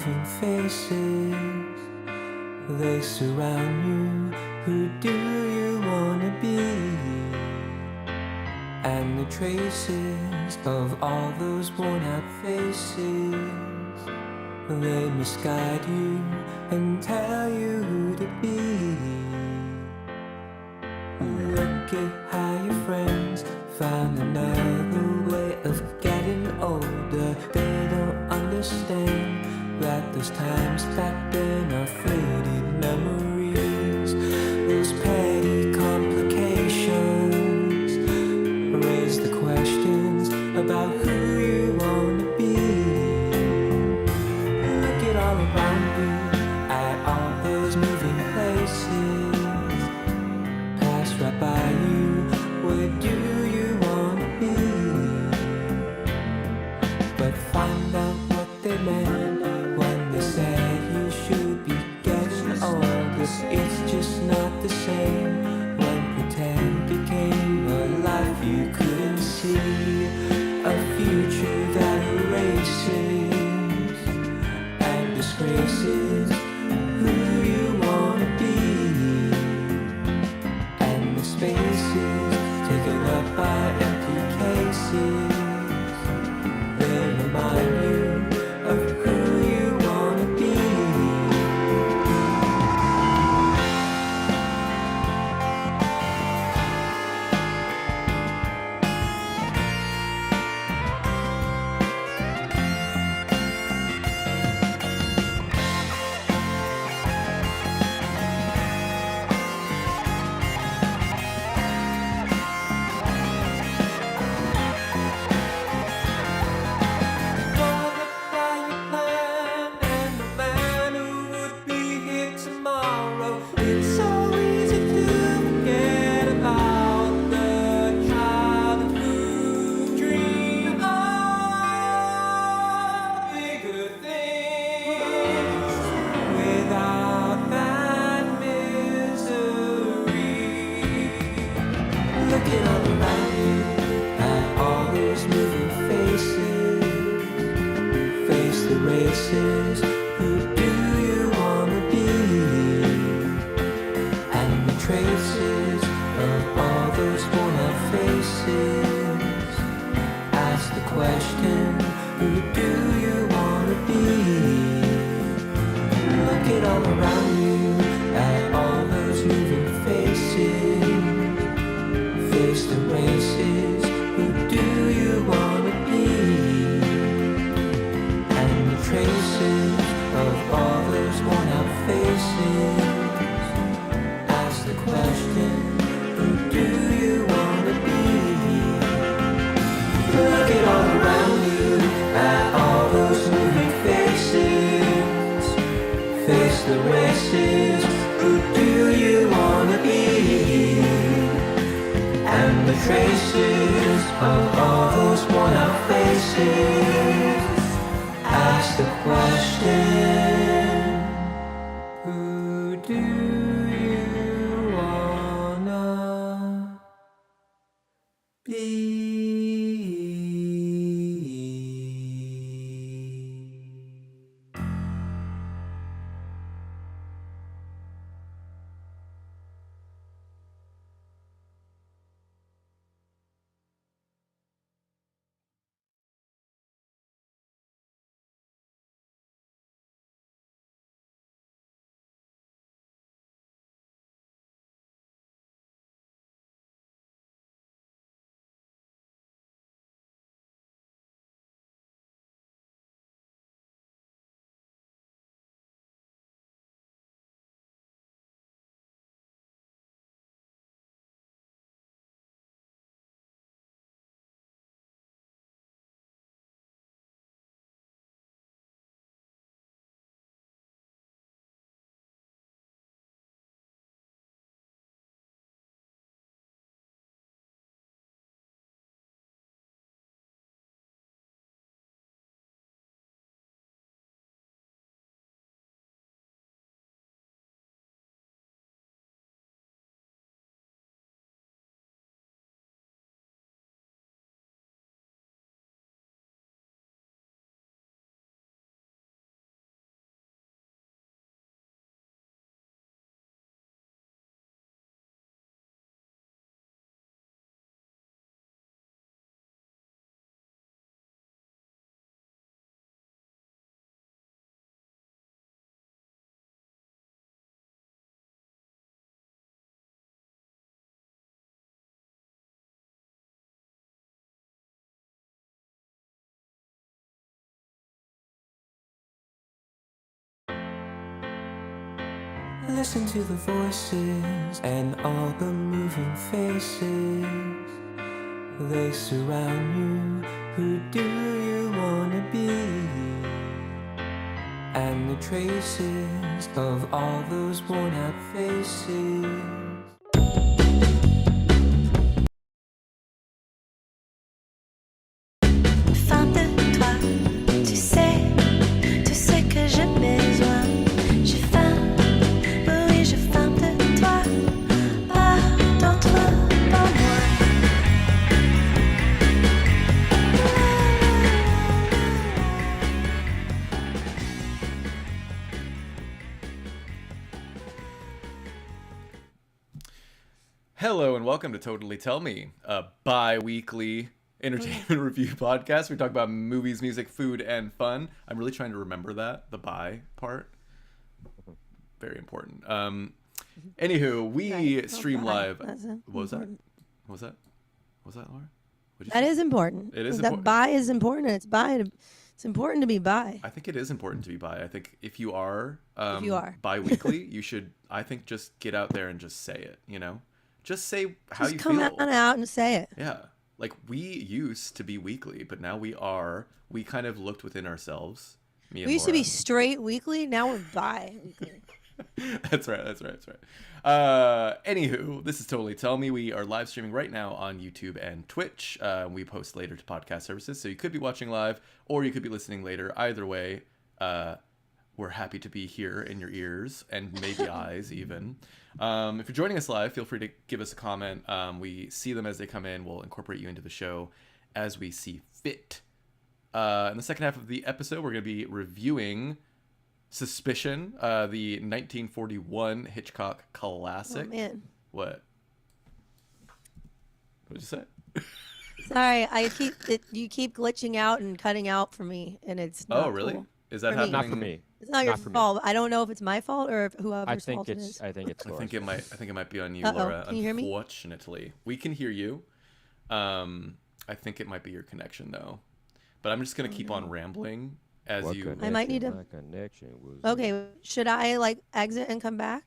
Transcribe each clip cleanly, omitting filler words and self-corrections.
moving faces, they surround you. Who do you wanna be? And the traces of all those worn out faces, they misguide you and tell you who to be. Look at how your friends found another way of getting older. They don't understand that those times back then are faded memories. Those petty complications raise the questions about who you wanna be. Look at all around you, at all those moving places, pass right by you. Where do you wanna be? But find out what they meant when they said you should be getting older. It's just not the same when pretend became a life you couldn't see, a future that erases and disgraces who you wanna be. And the spaces taken up by empty cases, they remind you of who you wanna be. Looking all around you at all those moving faces, face the races. Who do you wanna be? And the traces of all those worn out faces, ask the question, who do you wanna be? Look at all around you at all those moving faces, face the races. Who do you wanna be? And the traces of all those worn out faces, ask the question, who do you wanna be? Look at all around you at all those moving faces, face the races. Who do you wanna be? And the traces of all those worn out faces, ask the question, who do you wanna be? Listen to the voices and all the moving faces. They surround you. Who do you wanna be? And the traces of all those worn out faces. Faim de toi, tu sais que j'ai besoin. J'ai faim, oui j'ai faim de toi, pas d'autre, pas moi. Hello and welcome to Totally Tell Me, a bi-weekly entertainment review podcast. We talk about movies, music, food, and fun. I'm really trying to remember that, the bi part. Very important. Anywho, we stream live. What was that? What was that? What was that, Laura? What'd you That say? is important. It is that important. bi is important. It's important to be bi. I think it is important to be bi. I think if you are, you are. bi-weekly, you should, I think, just get out there and just say it, you know? Just say how Just you come feel. on out and say it. Yeah. Like, we used to be weekly, but now we kind of looked within ourselves. Me and We used to be Laura. straight weekly. Now we're bi weekly. That's right. Anywho, this is Totally Tell Me. We are live streaming right now on YouTube and Twitch. We post later to podcast services, so you could be watching live or you could be listening later. Either way, we're happy to be here in your ears and maybe eyes even. If you're joining us live, feel free to give us a comment. We see them as they come in. We'll incorporate you into the show as we see fit. In the second half of the episode, we're going to be reviewing Suspicion, the 1941 Hitchcock classic. Oh man, What? What did you say? sorry. You keep glitching out and cutting out for me, and it's not Oh, really? cool. Is that For me. happening? Not for me. It's not your Not for me. fault. I don't know if it's my fault or if whoever's I think fault it it's. is. I think it's. I Laura's think it fault. might. I think it might be on you, Uh-oh. Laura. Can you hear me? Unfortunately, we can hear you. I think it might be your connection though. But I'm just gonna keep on rambling as What you. I might need to- connection? My connection was. Okay, should I exit and come back?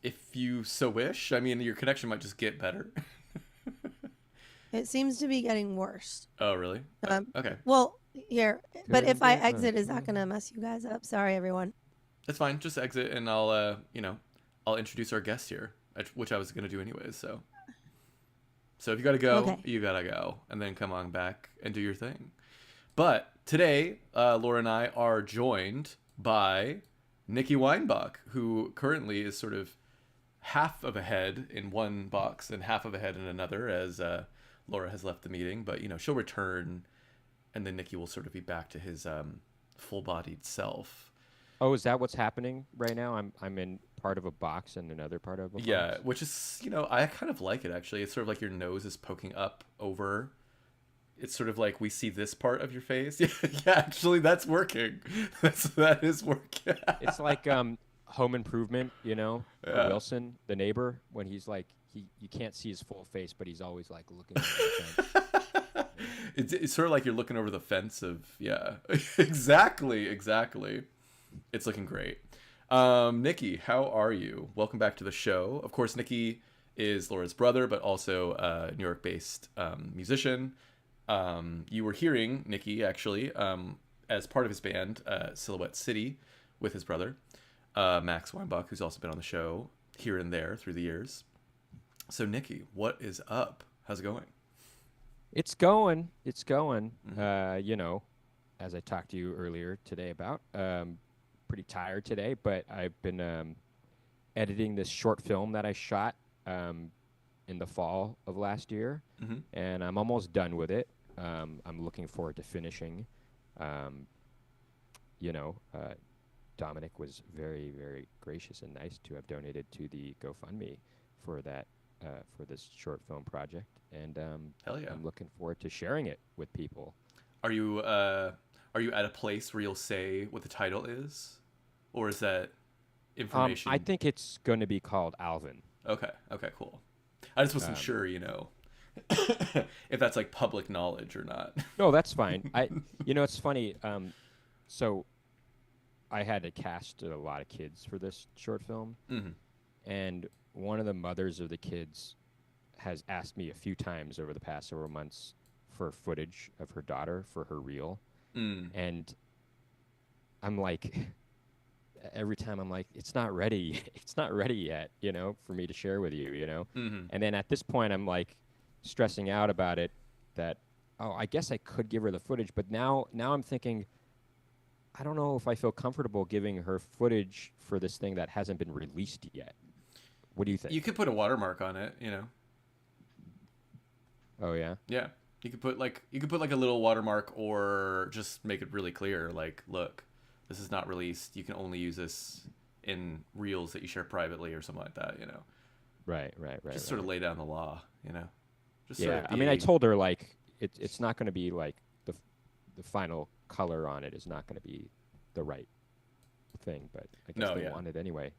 If you so wish. I mean, your connection might just get better. It seems to be getting worse. Oh, really? Okay, Well, here, but if I Couldn't get exit, is much that gonna mess you guys up? Sorry, everyone. that's fine. Just exit, and I'll, I'll introduce our guest here, which I was gonna do anyways. So if you gotta go, Okay. you gotta go, and then come on back and do your thing. But today, Laura and I are joined by Nicky Weinbach, who currently is sort of half of a head in one box and half of a head in another, as Laura has left the meeting. But she'll return, and then Nicky will sort of be back to his full-bodied self. Oh, is that what's happening right now? I'm in part of a box and another part of a box. Yeah, which is, I kind of like it actually. It's sort of like your nose is poking up over. It's sort of like we see this part of your face. Yeah, actually, that's working. That is working. It's like Home Improvement, Yeah. Wilson, the neighbor, when he's like you can't see his full face, but he's always like looking over the fence. It's sort of like you're looking over the fence of, yeah. Exactly. It's looking great. Nicky, how are you? Welcome back to the show. Of course, Nicky is Laura's brother, but also a New York-based musician. You were hearing Nicky, actually, as part of his band, Silhouette City, with his brother, Max Weinbach, who's also been on the show here and there through the years. So, Nicky, what is up? How's it going? It's going. Mm-hmm. As I talked to you earlier today about, pretty tired today, but I've been editing this short film that I shot in the fall of last year, Mm-hmm. and I'm almost done with it. I'm looking forward to finishing. Dominic was very, very gracious and nice to have donated to the GoFundMe for that for this short film project, and Hell yeah. I'm looking forward to sharing it with people. Are you at a place where you'll say what the title is, or is that information? I think it's going to be called Alvin. Okay, cool. I just wasn't sure, if that's like public knowledge or not. No, that's fine. It's funny. So I had to cast a lot of kids for this short film, Mhm. and one of the mothers of the kids has asked me a few times over the past several months for footage of her daughter for her reel, Mm. and I'm like, every time I'm like, it's not ready, it's not ready yet, for me to share with you. Mhm. And then at this point, I'm like stressing out about it. That I guess I could give her the footage, but now I'm thinking, I don't know if I feel comfortable giving her footage for this thing that hasn't been released yet. What do you think? You could put a watermark on it, you know. Oh yeah. Yeah. You could put like a little watermark, or just make it really clear, like, look, this is not released. You can only use this in reels that you share privately or something like that, you know. Right. Just sort of lay down the law, you know. Just Yeah. sort of I mean, I told her like it's not going to be like the final color on it is not going to be the right thing, but I guess they want it anyway.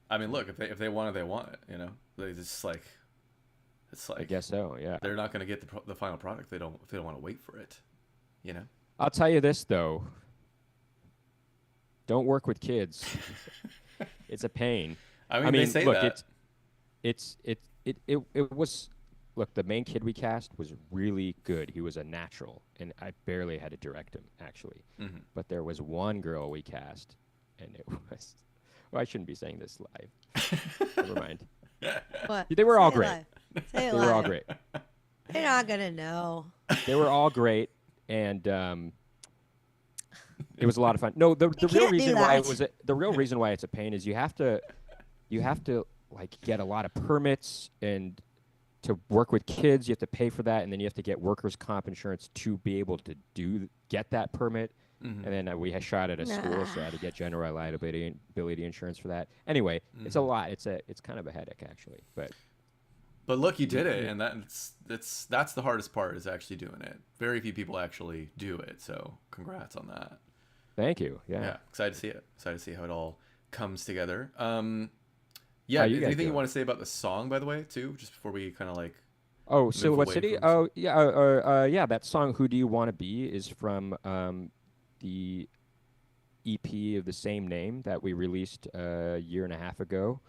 I mean, look, if they want it, they want it, you know. They just like, it's like, I guess so. Yeah. they're not going to get the final product. If they don't want to wait for it, you know. I'll tell you this though. Don't work with kids. It's a pain. I mean, they say look, that. It was. Look, the main kid we cast was really good. He was a natural, and I barely had to direct him actually. Mm-hmm. But there was one girl we cast, and it was. Well, I shouldn't be saying this live. Never mind. What? They were all Say it great. live. Say it They were all live. great. They're not gonna know. They were all great, and it was a lot of fun. No, the real can't do reason why that. the real reason why it's a pain is you have to like get a lot of permits, and to work with kids you have to pay for that, and then you have to get workers' comp insurance to be able to get that permit. Mm-hmm. And then we had shot at a school, so I had to get general liability insurance for that. Anyway, it's a lot. It's kind of a headache actually, but. But look, you did it, and that's the hardest part, is actually doing it. Very few people actually do it, so congrats on that. Thank you. Yeah. Excited to see it. Excited to see how it all comes together. How you guys Anything you doing? want to say about the song, by the way, too, just before we kind of like. Oh, move Silhouette away City. from Oh, yeah. Yeah. That song, "Who Do You Want to Be," is from the EP of the same name that we released a year and a half ago,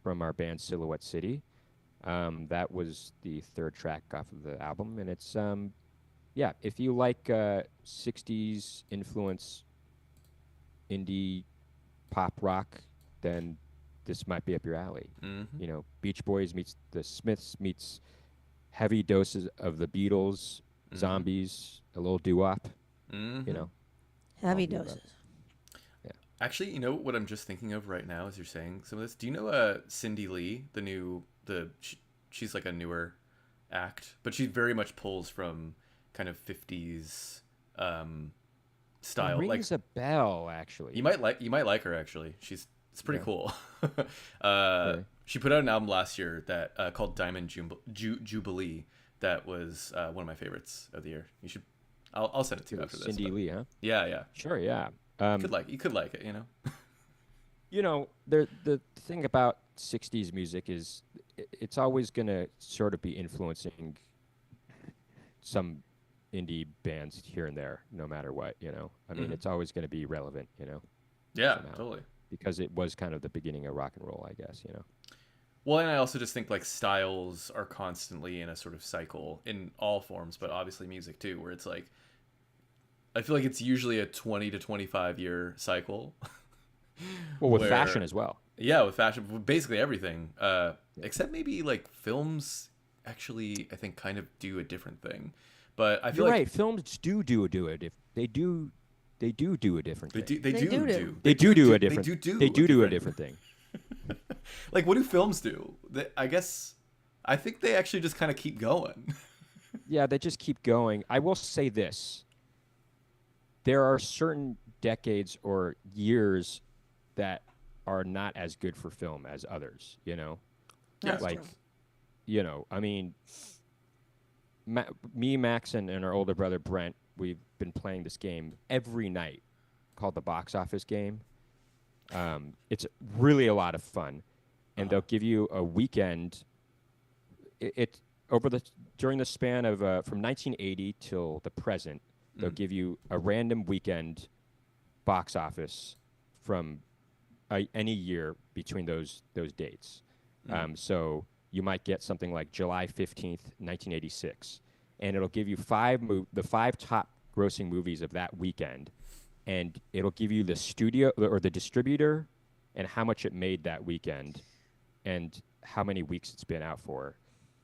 from our band Silhouette City. That was the third track off of the album, and it's yeah. If you like '60s influence indie pop rock, then this might be up your alley. Mm-hmm. You know, Beach Boys meets the Smiths meets heavy doses of the Beatles, Zombies, a little doo-wop. Mm-hmm. You know, Heavy I'll do that. doses. Actually, you know what I'm just thinking of right now as you're saying some of this? Do you know Cindy Lee, she's like a newer act, but she very much pulls from kind of 50s style. Rings a bell, actually. You might like her actually. It's pretty cool. Really? She put out an album last year that called Diamond Jubilee. That was one of my favorites of the year. You should. I'll send it to you after this. Cindy but- Lee, huh? Yeah. Sure, yeah. You could like it, you know. You know, the thing about '60s music is it's always gonna sort of be influencing some indie bands here and there, no matter what. You know, I mean, it's always gonna be relevant. You know, Yeah, somehow. totally. Because it was kind of the beginning of rock and roll, I guess. You know. Well, and I also just think like styles are constantly in a sort of cycle in all forms, but obviously music too, where it's like I feel like it's usually a 20 to 25 year cycle. Well, with where- fashion as well. Yeah, with fashion, with basically everything, except maybe like films. Actually, I think kind of do a different thing, but I feel You're like right. Films do it. If they do a different they thing. do They do. They do a different. They do a different thing. Like, what do films do? I think they actually just kind of keep going. Yeah, they just keep going. I will say this. There are certain decades or years that are not as good for film as others, you know? Yeah. Like, you know, I mean, me, Max, and our older brother, Brent, we've been playing this game every night called the Box Office Game. It's really a lot of fun. And they'll give you a weekend. During the span of from 1980 till the present, they'll give you a random weekend box office from any year between those dates. So you might get something like July 15th, 1986, and it'll give you the 5 top grossing movies of that weekend, and it'll give you the studio or the distributor and how much it made that weekend and how many weeks it's been out for.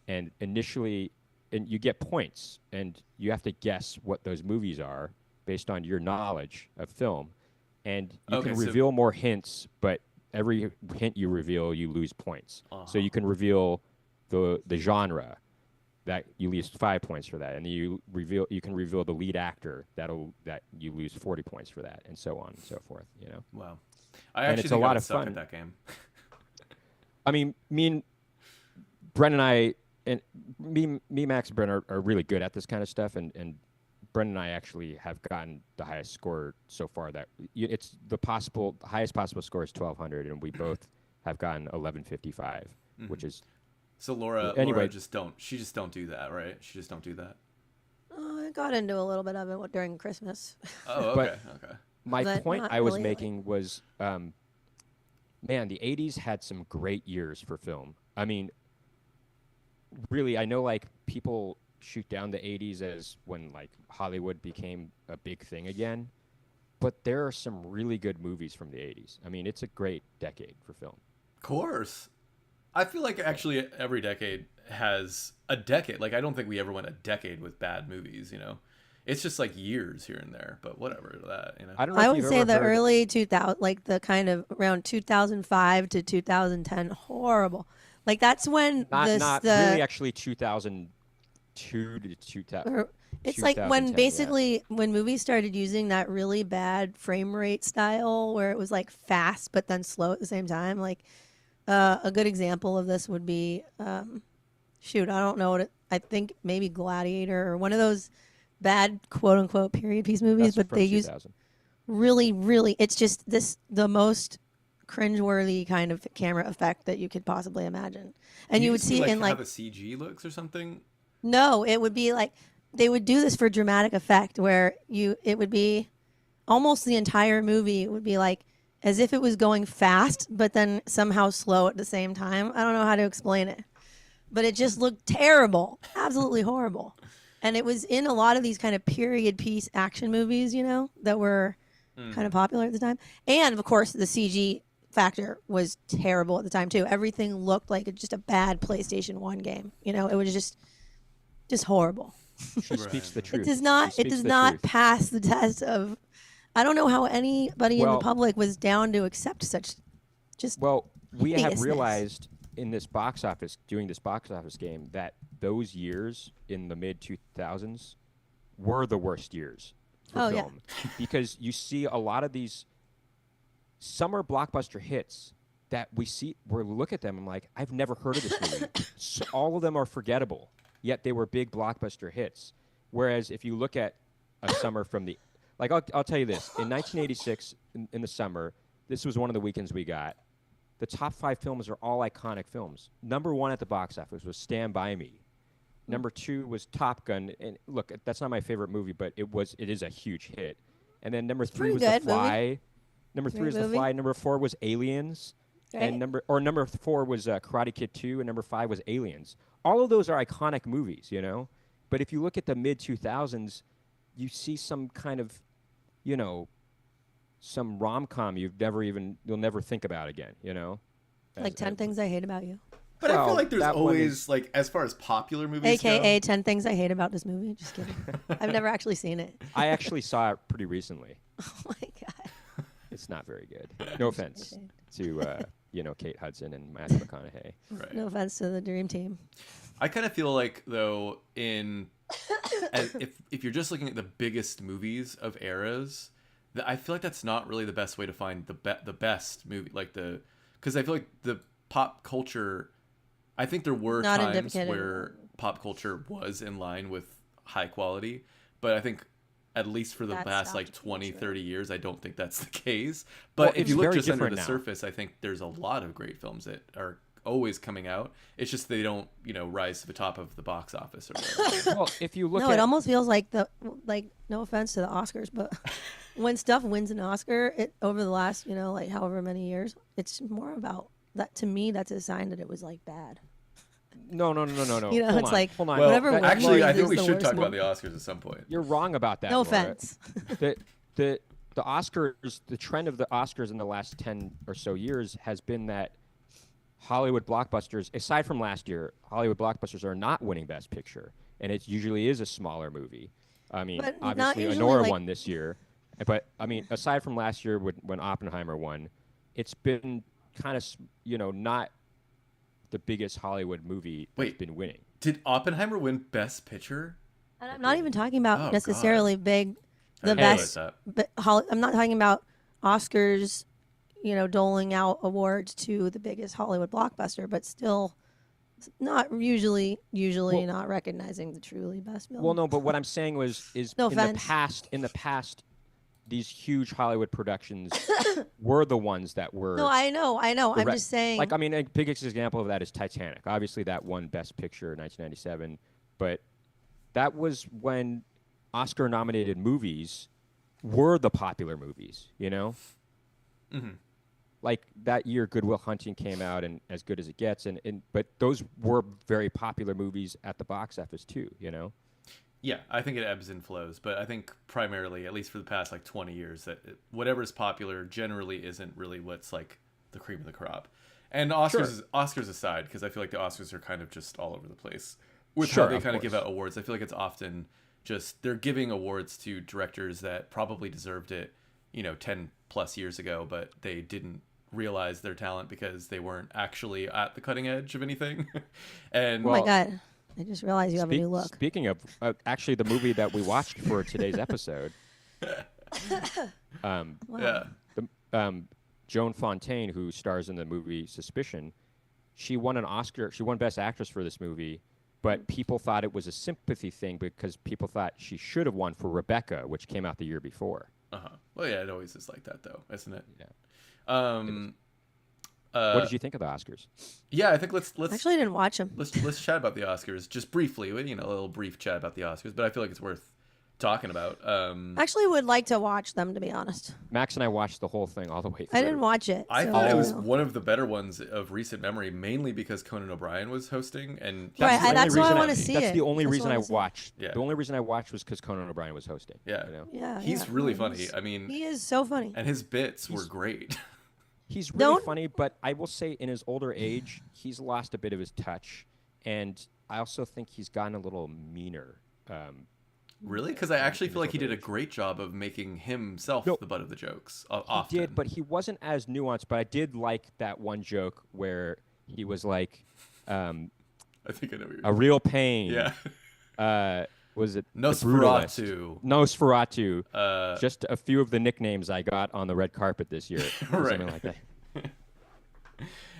And initially, and you get points, and you have to guess what those movies are based on your knowledge of film. And you can reveal more hints, but every hint you reveal, you lose points. So you can reveal the genre, that you lose 5 points for that, and you can reveal the lead actor that you lose 40 points for that, and so on and so forth. Wow, I actually think I would suck at that game. I mean, me and Brent and I, and me, Max, and Brent are really good at this kind of stuff, and Brent and I actually have gotten the highest score so far. That it's the highest possible score is 1,200, and we both have gotten 1155, which is. So Laura just don't do that, right? She just don't do that. I got into a little bit of it during Christmas. Oh, okay, okay. My But point not I was really, making was, man, the 80s had some great years for film. I mean, really, I know like people shoot down the 80s as when like Hollywood became a big thing again, but there are some really good movies from the 80s. I mean, it's a great decade for film. Of course. I feel like actually every decade has a decade. Like, I don't think we ever went a decade with bad movies, It's just like years here and there, but whatever that, I don't know I if would you've say ever the heard- early 2000, like the kind of around 2005 to 2010, horrible. Like that's when not really actually 2002 to 2000. It's like when 2010, basically when movies started using that really bad frame rate style where it was like fast but then slow at the same time. Like a good example of this would be, I don't know I think maybe Gladiator or one of those bad quote unquote period piece movies, That's but they from use 2000. really, it's just the most cringeworthy kind of camera effect that you could possibly imagine. And you would see it in how like the CG looks or something. no, it would be like they would do this for dramatic effect where it would be almost the entire movie would be like as if it was going fast but then somehow slow at the same time. I don't know how to explain it. But it just looked terrible, absolutely horrible. And it was in a lot of these kind of period piece action movies, that were kind of popular at the time. And of course, the CG factor was terrible at the time too. Everything looked like just a bad PlayStation 1 game. It was just horrible. She speaks the truth. It does not. She It speaks does the not truth. pass the test of. I don't know how anybody in the Well- public was down to accept such. Just Well, we have hideousness. realized doing this box office game, that those years in the mid 2000s were the worst years for Oh, yeah. film because you see a lot of these summer blockbuster hits that we look at them. I'm like, I've never heard of this movie. So all of them are forgettable, yet they were big blockbuster hits. Whereas if you look at a summer from the like, I'll tell you this: in 1986, in the summer, this was one of the weekends we got. The top 5 films are all iconic films. Number 1 at the box office was Stand By Me. Number 2 was Top Gun. And look, that's not my favorite movie, but it is a huge hit. And then number 3 was pretty The good movie. Fly. Number 3 was The movie. Fly. Number 4 was Aliens. Right. And number 4 was Karate Kid 2. And number 5 was Aliens. All of those are iconic movies, But if you look at the mid 2000s, you see some kind of, some rom-com you'll never think about again, like 10 Things I Hate About You, But I feel Well, like there's that one always like, as far as popular movies AKA go, 10 Things I Hate About This Movie. Just kidding. I've never actually seen it. I actually saw it pretty recently. Oh my god. It's not very good. No offense to Kate Hudson and Matthew McConaughey. right. No offense to the Dream Team. I kind of feel like though if you're just looking at the biggest movies of eras, I feel like that's not really the best way to find the best movie, because I feel like the pop culture. I think there were Not times indicative. where pop culture was in line with high quality, but I think at least for the That past stopped like being 20, true. 30 years, I don't think that's the case. Well, But if it's you look very just under different the now. surface, I think there's a lot of great films that are always coming out. It's just they don't, rise to the top of the box office or whatever. Well, if you look No, at it almost feels like no offense to the Oscars, but when stuff wins an Oscar, over the last, like however many years, it's more about that. To me, that's a sign that it was like bad. No. It's Hold on, like hold on. Well, whatever wins actually, I is think we the should worst talk about one. the Oscars at some point. You're wrong about that. No Laura. offense. The Oscars, the trend of the Oscars in the last 10 or so years has been that Hollywood blockbusters, aside from last year, Hollywood blockbusters are not winning Best Picture, and it usually is a smaller movie. I mean, But not obviously, usually, Honora like- won this year, but I mean, aside from last year when Oppenheimer won, it's been kind of not the biggest Hollywood movie that's Wait. been winning. Did Oppenheimer win Best Picture? And I'm not even talking about Oh, necessarily big, I the didn't realize best. that. But I'm not talking about Oscars, doling out awards to the biggest Hollywood blockbuster, but still not usually Well- not recognizing the truly best film. Well, no, but what I'm saying is No in the offense. past, these huge Hollywood productions were the ones that were. No, I know. I'm just saying. Like, I mean, a biggest example of that is Titanic. Obviously, that won Best Picture in 1997, but that was when Oscar-nominated movies were the popular movies. Mm-hmm. Like that year, Good Will Hunting came out, and As Good as It Gets, but those were very popular movies at the box office too. Yeah, I think it ebbs and flows, but I think primarily, at least for the past 20 years, that whatever's popular generally isn't really what's like the cream of the crop. And Oscars aside, because I feel like the Oscars are kind of just all over the place with how they kind of give out awards. I feel like it's often just they're giving awards to directors that probably deserved it, 10 plus years ago, but they didn't realize their talent because they weren't actually at the cutting edge of anything. And oh my God. I just realized you have a new look. Speaking of, actually, the movie that we watched for today's episode, yeah. Joan Fontaine, who stars in the movie Suspicion, she won an Oscar. She won Best Actress for this movie, but people thought it was a sympathy thing because people thought she should have won for Rebecca, which came out the year before. Well, yeah, it always is like that, though, isn't it? Yeah. What did you think of the Oscars? Yeah, I think let's Actually, I didn't watch them. let's chat about the Oscars just briefly. A little brief chat about the Oscars, but I feel like it's worth talking about. Actually, would like to watch them, to be honest. Max and I watched the whole thing all the way through. I didn't watch it. I so thought it don't was know. one of the better ones of recent memory, mainly because Conan O'Brien was hosting, and Right, the only that's why I reason wanna see That's it. the only That's reason why I I wanna see it. watched. Yeah. The only reason I watched was because Conan O'Brien was hosting. Yeah. Yeah, He's yeah. really funny. I mean, He is so funny. and his bits were great. He's really Don't- funny, but I will say in his older age, he's lost a bit of his touch, and I also think he's gotten a little meaner. Really? Because I actually feel like he did a age. great job of making himself No. the butt of the jokes. He Often. did, but he wasn't as nuanced. But I did like that one joke where he was like, I think I know what you're "A real pain." Yeah. Was it the Brutalist? Nosferatu. Nosferatu. Just a few of the nicknames I got on the red carpet this year. Or Right. Something like that.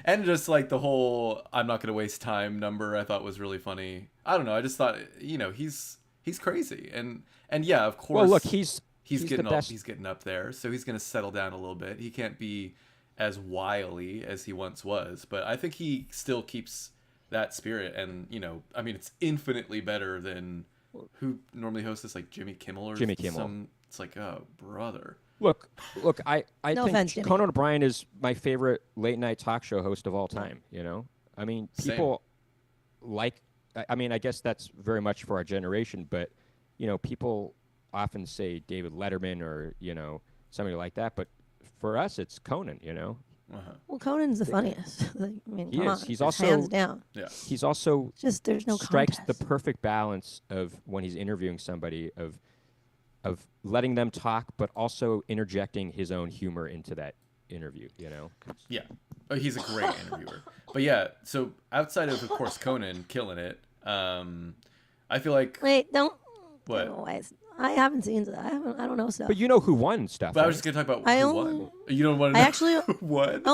And just like the whole "I'm not gonna waste time" number, I thought was really funny. I don't know. I just thought, he's crazy, and yeah, of course. Well, look, he's getting the best. he's getting up there, so he's gonna settle down a little bit. He can't be as wily as he once was, but I think he still keeps that spirit. And I mean, it's infinitely better than who normally hosts this, like Jimmy Kimmel or Jimmy Kimmel. It's like, oh brother. Look, I No think offense, Jimmy. Conan O'Brien is my favorite late night talk show host of all time. I mean, Same. people like. I mean, I guess that's very much for our generation, but people often say David Letterman or somebody like that, but for us, it's Conan. Well, Conan's the funniest. I mean, He come is. on. He's just also- hands down. Yeah. He's also It's just there's no strikes contest. the perfect balance of when he's interviewing somebody of letting them talk, but also interjecting his own humor into that interview. Yeah. Oh, he's a great interviewer. But yeah, so outside of course, Conan killing it, I feel like. Wait, don't. What? Don't waste. I haven't seen that. I don't know stuff. But you know who won stuff. But I right? was just gonna talk about I who only- won. You don't want to I know actually- who won? I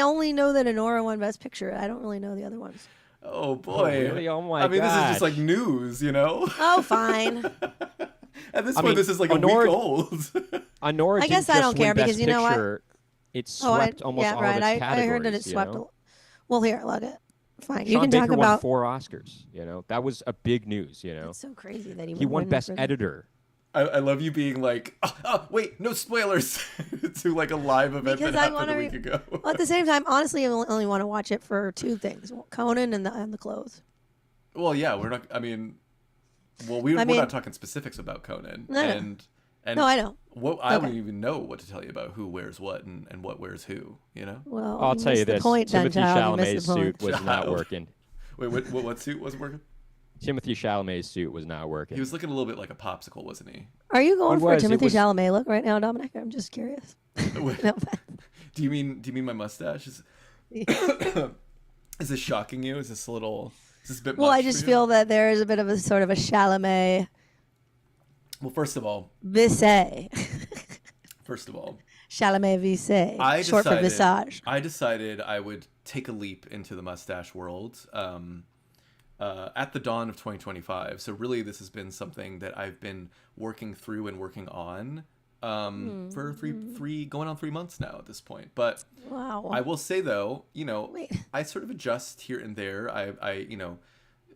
only know that Honora won Best Picture. I don't really know the other ones. Oh boy! really? Oh my I mean, this is just gosh. like news, Oh, fine. At this I point, mean, this is like Honora- a week old. Honora I guess didn't I just don't care win Best because you know what? Picture, It Oh, swept almost yeah, all right. of its I categories. heard that it swept. Well, here, look it. Fine. You Sean can Baker talk won about. 4 Oscars. That was a big news. It's so crazy that he He would won win Best for- Editor. I love you being like, wait, no spoilers to like a live event Because that I happened want a week ago. Well, at the same time, honestly, I only want to watch it for two things: Conan and the clothes. Well, yeah, we're not. I mean, we're not talking specifics about Conan. No, no. And No, I know. I Okay. don't even know what to tell you about who wears what and what wears who. You know. Well, I'll tell you missed the this: point, then, Timothy child. You Chalamet's missed the point. suit was not Child. working. Wait, what suit wasn't working? Timothy Chalamet's suit was not working. He was looking a little bit like a popsicle, wasn't he? Are you going It for a was- it Timothy was- Chalamet look right now, Dominic? I'm just curious. No, Do you mean my mustache? Is this shocking you? Is this a bit well, much I for just you? feel that there is a bit of a sort of a Chalamet Well, first of all, Vissé. Chalamet Vissé. Short for visage. I decided I would take a leap into the mustache world at the dawn of 2025. So really, this has been something that I've been working through and working on for three going on 3 months now at this point. But Wow. I will say though, Wait. I sort of adjust here and there.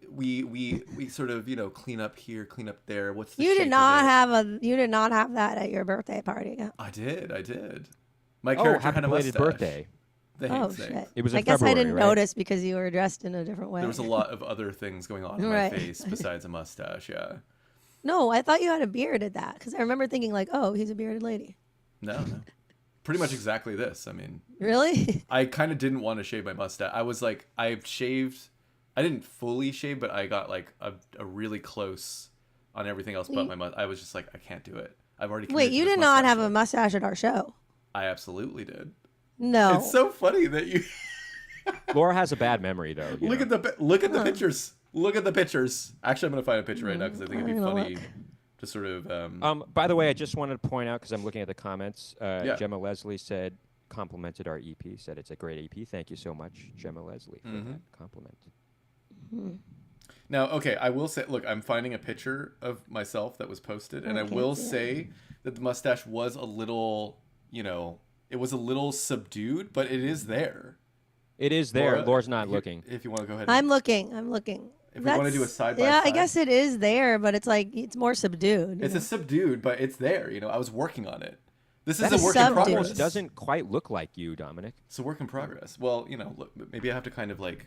We sort of clean up here, clean up there. What's the You shape did of not it? have that at your birthday party. I did. My Oh, character happy had a belated mustache. birthday! Thanks, Oh thanks. shit! It was in I guess I February, didn't right? notice because you were dressed in a different way. There was a lot of other things going on in Right. my face besides a mustache. Yeah. No, I thought you had a beard at that because I remember thinking like, oh, he's a bearded lady. No. Pretty much exactly this. I mean, Really? I kind of didn't want to shave my mustache. I was like, I've shaved. I didn't fully shave, but I got like a really close on everything else but my mustache. I was just like, I can't do it. I've already. Wait, committed to you this did not mustache have a look. mustache at our show. I absolutely did. No. It's so funny that you Laura has a bad memory, though. look at the pictures. Look at the pictures. Actually, I'm gonna find a picture right now because I think it'd be I'm gonna funny to sort of. By the way, I just wanted to point out because I'm looking at the comments. Yeah. Gemma Leslie complimented our EP. Said it's a great EP. Thank you so much, Gemma Leslie, for that compliment. Now, okay, I will say, look, I'm finding a picture of myself that was posted, and I will say that the mustache was a little, it was a little subdued, but it is there. It is there. Laura, Laura's not looking. If you want to go ahead. I'm looking. If we want to do a side by Yeah, side. I guess it is there, but it's like it's more subdued. It's a subdued, but it's there. I was working on it. This is That's a work in subdued. progress. Almost doesn't quite look like you, Dominic. It's a work in progress. Well, look, maybe I have to kind of like.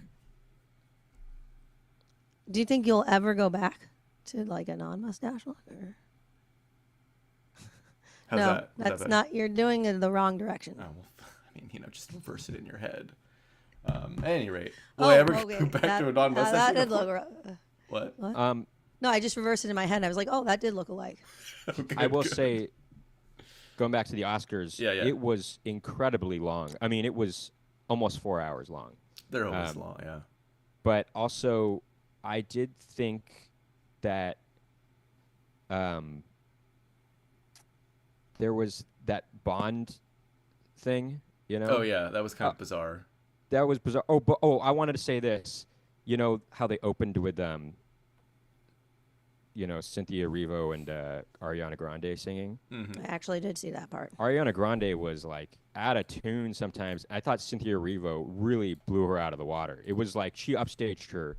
Do you think you'll ever go back to like a non-mustache look? Or? How's No, that? Is that that's better? not. You're doing it the wrong direction. Oh, well, I mean, just reverse it in your head. At any rate, will Oh, I ever okay. go back That- to a non-mustache? That look? did look. What? No, I just reversed it in my head. And I was like, oh, that did look alike. Okay, I will good. say, going back to the Oscars, Yeah. it was incredibly long. I mean, it was almost 4 hours long. They're always long, yeah. But also, I did think that there was that Bond thing, Oh yeah, that was kind of bizarre. That was bizarre. I wanted to say this. You know how they opened with Cynthia Erivo and Ariana Grande singing. Mm-hmm. I actually did see that part. Ariana Grande was like out of tune sometimes. I thought Cynthia Erivo really blew her out of the water. It was like she upstaged her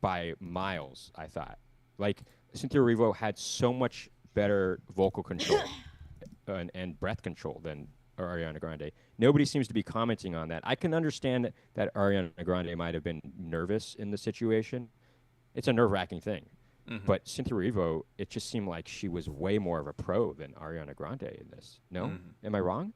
by miles, I thought. Like Cynthia Erivo had so much better vocal control and breath control than Ariana Grande. Nobody seems to be commenting on that. I can understand that Ariana Grande might have been nervous in the situation. It's a nerve-wracking thing. Mm-hmm. But Cynthia Erivo, it just seemed like she was way more of a pro than Ariana Grande in this. No? Am I wrong?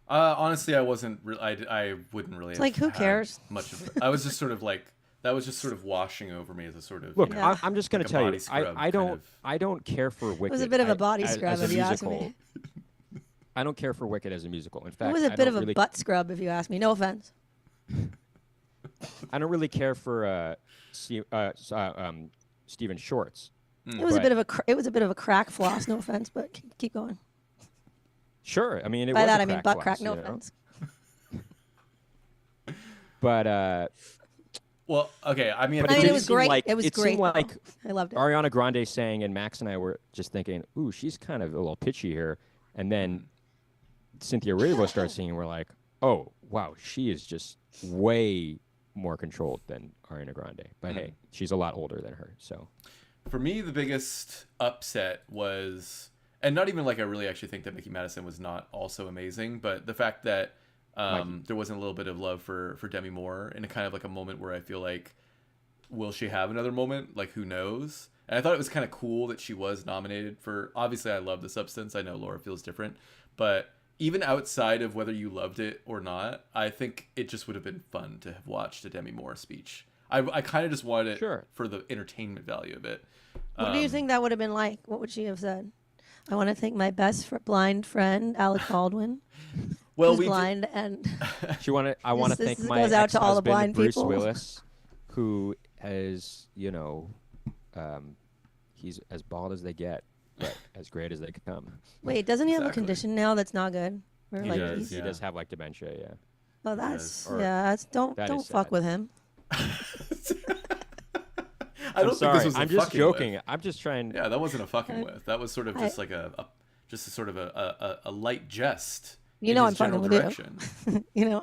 Honestly, I wasn't. I wouldn't really. It's like, who cares? Much of it. I was just sort of like that was just sort of washing over me as a sort of. Look, Yeah. I'm just going like to a tell body you, scrub I don't, kind of- I don't care for Wicked. It was a bit of a body as scrub, a if you ask musical. me. I don't care for Wicked as a musical. In fact, It was a I bit don't of a really, butt scrub, if you ask me. No offense. I don't really care for Stephen Shorts. It was a But- bit of it was a bit of a crack floss. No offense, but keep going. Sure, I mean it By was that a I mean crack butt floss, crack. No you know? offense. But Well, okay. I mean, But I mean, didn't it was seem great. like- It was it great. seemed like I loved it. Ariana Grande sang, and Max and I were just thinking, "Ooh, she's kind of a little pitchy here." And then Cynthia Erivo starts singing. We're like, "Oh, wow, she is just way more controlled than Ariana Grande." But hey, she's a lot older than her, so For me, the biggest upset was, and not even like I really actually think that Mickey Madison was not also amazing, but the fact that there wasn't a little bit of love for Demi Moore in a kind of like a moment where I feel like, will she have another moment? Like, who knows? And I thought it was kind of cool that she was nominated for, obviously I love The Substance. I know Laura feels different, but even outside of whether you loved it or not, I think it just would have been fun to have watched a Demi Moore speech. I kind of just wanted it for the entertainment value of it. What do you think that would have been like? What would she have said? I want to thank my blind friend, Alec Baldwin. Well, who's blind and I want to thank my goes out to all the blind ex-husband, Bruce people. Willis, who is, he's as bald as they get, but as great as they come. Wait, doesn't he have a condition now that's not good? Or He like does, He does have like dementia, yeah. Oh, that's Or- don't that is fuck sad. with him. I don't think this was a I'm just fucking joking. with. I'm just trying. Yeah, that wasn't a fucking with. That was sort of just like a sort of a light jest. You in know his I'm fucking general with direction. you.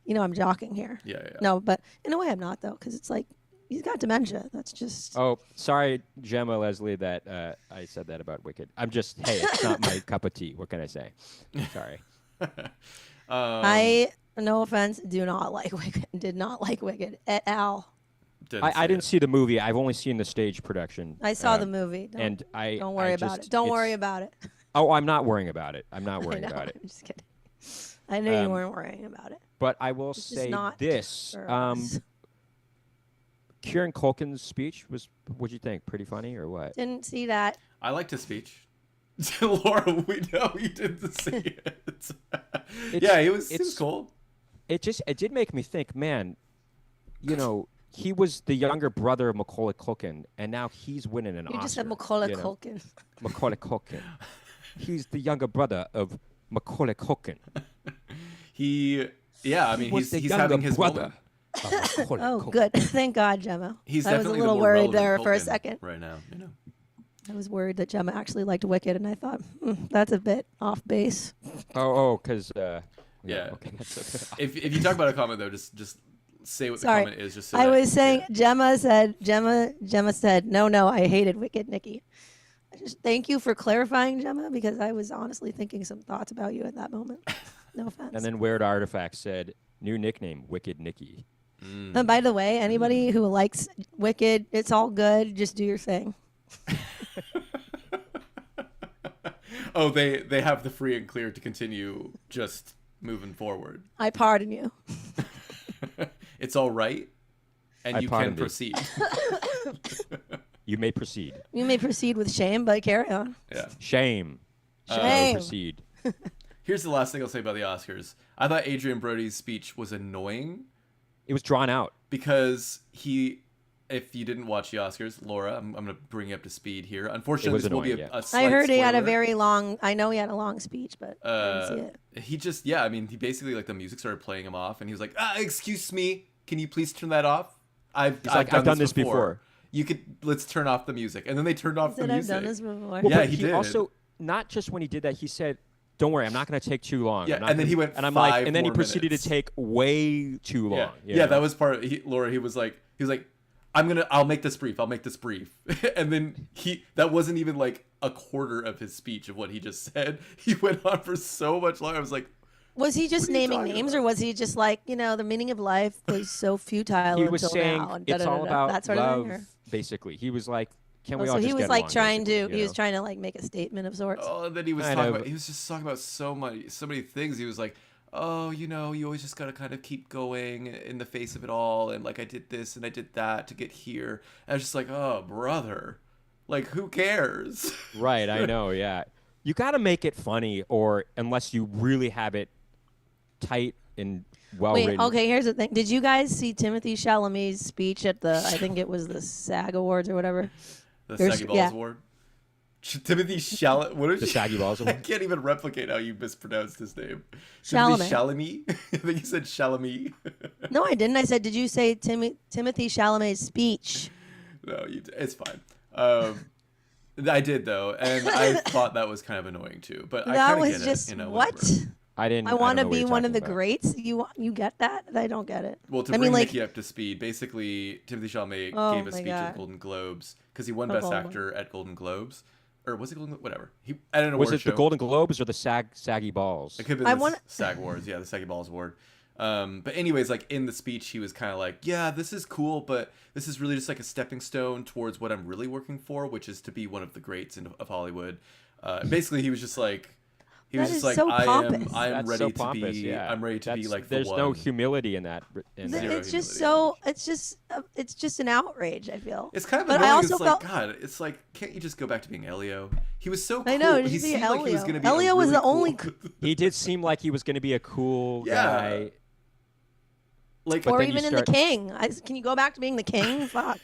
you know I'm joking here. Yeah. No, but in a way I'm not though, because it's like he's got dementia. That's just. Oh, sorry, Gemma Leslie, that I said that about Wicked. I'm just, hey, it's not my cup of tea. What can I say? Sorry. I, no offense, do not like Wicked. Did not like Wicked at all. I didn't see the movie. I've only seen the stage production. I saw the movie. And don't worry about it. Don't worry about it. Oh, I'm not worrying about it. I'm not I worrying know, about it. I'm just kidding. I knew you weren't worrying about it. But I will It's just say not this. for us. Kieran Culkin's speech what'd you think? Pretty funny or what? Didn't see that. I liked his speech. Laura, we know you didn't see it. Yeah, he was cool. It did make me think, man, he was the younger brother of Macaulay Culkin, and now he's winning an Oscar. You just said Macaulay Culkin. Macaulay Culkin. He's the younger brother of Macaulay Culkin. He's having his brother. moment. Oh, good. Thank God, Gemma. He's I was a definitely little the more worried relevant there for a Culkin second. right now. I was worried that Gemma actually liked Wicked, and I thought, that's a bit off base. Because Yeah. Okay, that's okay. If you talk about a comment though, just say what Sorry. the comment is. Just so I that- was saying, yeah. Gemma said, no, I hated Wicked, Nikki. Just thank you for clarifying, Gemma, because I was honestly thinking some thoughts about you at that moment. No offense. And then Weird Artifact said, new nickname, Wicked Nikki. And by the way, anybody who likes Wicked, it's all good. Just do your thing. Oh, they have the free and clear to continue just moving forward. I pardon you. It's all right, and I you pardon can thee. proceed. You may proceed. You may proceed with shame, but carry on. Yeah. Shame. Shame. Proceed. Here's the last thing I'll say about the Oscars. I thought Adrian Brody's speech was annoying It was drawn out. because if you didn't watch the Oscars, Laura, I'm going to bring you up to speed here. Unfortunately, was this will be annoying, a yeah. slight I heard he had a spoiler. very long. I know he had a long speech, but I didn't see it. He just, he basically, like, the music started playing him off, and he was like, excuse me, can you please turn that off? I've done this before. Let's turn off the music. And then they turned off the Said I've music. done this before. Well, Yeah, but he did. Also, not just when he did that, he said, "Don't worry, I'm not going to take too long." Yeah, I'm not and then gonna-" he went and I'm 5 like, and then he more proceeded minutes. to take way too long. Yeah, you yeah, know? that was part of Laura. He was like, I'll make this brief. And then that wasn't even like a quarter of his speech of what he just said. He went on for so much longer. I was like, Was he just What are you naming talking names, about? or was he just like, the meaning of life was so futile He until was saying now? And it's all da-da-da-da, about that sort love. of thing, or? Basically, he was like, "Can we Oh, all so just he was get like along?" trying to, basically, he you was know? trying to like make a statement of sorts. oh, and then he was Kind talking of. about, he was just talking about so many things. He was like, oh, you always just got to kind of keep going in the face of it all. And like, I did this and I did that to get here. And I was just like, oh, brother, like, who cares? Right, I know. Yeah, you got to make it funny, or unless you really have it tight and well Wait, written. okay, here's the thing. Did you guys see Timothy Chalamet's speech at I think it was the SAG Awards or whatever? The There's- Saggy Balls yeah. Award. Timothy Chalamet. What is The Saggy Balls I Award? can't even replicate how you mispronounced his name. Chalamet. Timothy Chalamet. I think you said Chalamet. No, I didn't. I said, did you say Timothy Chalamet's speech? No, it's fine. I did though, and I thought that was kind of annoying too. But I That kind of was get just it. what? Whatever. I didn't. I want don't to know what be you're one of talking the about. greats. You get that? I don't get it. Well, to I bring mean, like, Nikki up to speed, basically, Timothy Chalamet Oh gave a my speech at God. the Golden Globes because he won Oh, Best Golden Actor at Golden Globes, or was it Golden? Whatever. He at an Was award it show. the Golden Globes or the saggy balls? It could have I been the wanna- SAG Awards, yeah, the SAG Balls Award. But anyways, like in the speech, he was kind of like, "Yeah, this is cool, but this is really just like a stepping stone towards what I'm really working for, which is to be one of the greats of Hollywood." Basically, he was just like, he was That just is like, so I pompous. am That's ready so to pompous, be, yeah. I'm ready to be like the There's one. no humility in that. In that. Zero It's just humility. it's just an outrage. I feel. It's kind of But annoying. I also It's felt. like, God, it's like, can't you just go back to being Elio? He was so cool. I know. He Just be seemed like he was Elio. going to be Elio a was really the cool... only. He did seem like he was going to be a cool Yeah. guy. like, But Or then you even in start- the King. Can you go back to being the King? Fuck.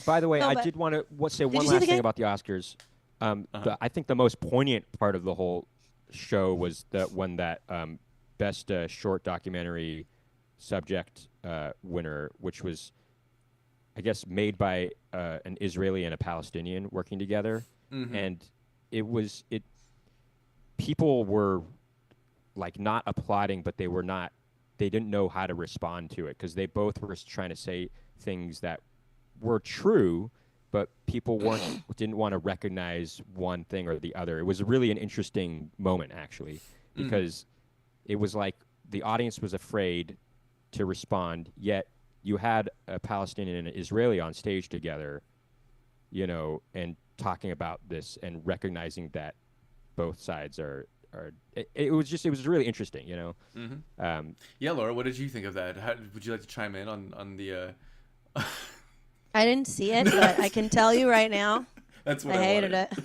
By the way, No, I but- did want to say one you see last the thing game? about the Oscars. I think the most poignant part of the whole show was the one that best short documentary subject winner, which was, I guess, made by an Israeli and a Palestinian working together, and it. People were like not applauding, but they were not. They didn't know how to respond to it because they both were trying to say things that were true, but people didn't want to recognize one thing or the other. It was really an interesting moment, actually, because it was like the audience was afraid to respond, yet you had a Palestinian and an Israeli on stage together, and talking about this and recognizing that both sides are. It was really interesting, Yeah, Laura, what did you think of that? Would you like to chime in on the... I didn't see it, but I can tell you right now, That's what I I hated wanted. it.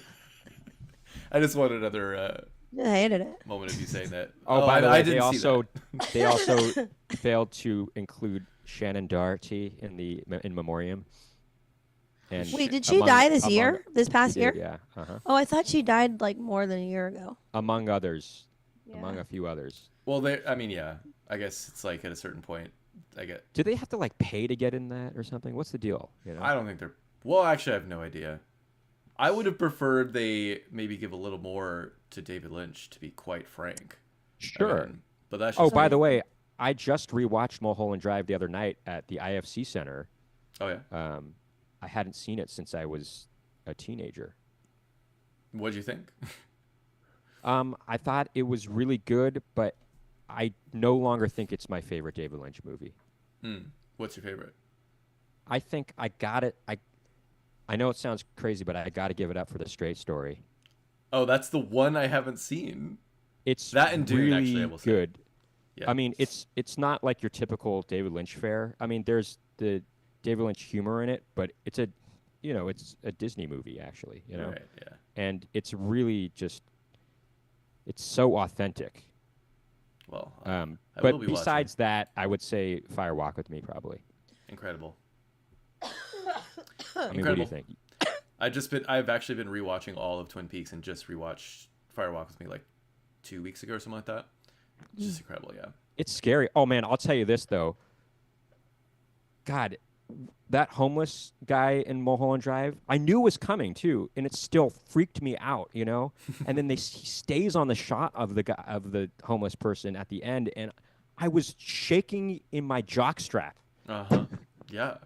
I just wanted another I hated it. moment of you saying that. Oh, by the way, I they didn't see also that. they also failed to include Shannon Doherty in memoriam. And Wait, did she die this year? This past she year? did, yeah. Uh-huh. Oh, I thought she died like more than a year ago. Among others, Yeah. among a few others. Well, I mean, yeah. I guess it's like at a certain point, I get... Do they have to like pay to get in that or something? What's the deal? I don't think they're... Well, actually, I have no idea. I would have preferred they maybe give a little more to David Lynch, to be quite frank. Sure. But that's Oh, just by me. the way, I just rewatched Mulholland Drive the other night at the IFC Center. Oh, yeah? I hadn't seen it since I was a teenager. What'd you think? I thought it was really good, but I no longer think it's my favorite David Lynch movie. What's your favorite? I think I got it. I know it sounds crazy, but I got to give it up for The Straight Story. Oh, that's the one I haven't seen. It's That and Dune, really actually, I will say. good. Yeah. I mean, it's not like your typical David Lynch fare. I mean, there's the David Lynch humor in it, but it's a Disney movie actually. Right, yeah. And it's really just it's so authentic. Well, I will But be watching. besides that, I would say Fire Walk with Me probably. Incredible. I mean, what do Incredible. you think? I've actually been rewatching all of Twin Peaks and just rewatched Fire Walk with Me like 2 weeks ago or something like that. It's just incredible, yeah. It's scary. Oh man, I'll tell you this though. God, that homeless guy in Mulholland Drive, I knew was coming too, and it still freaked me out, And then he stays on the shot of the guy, of the homeless person at the end, and I was shaking in my jockstrap. Yeah.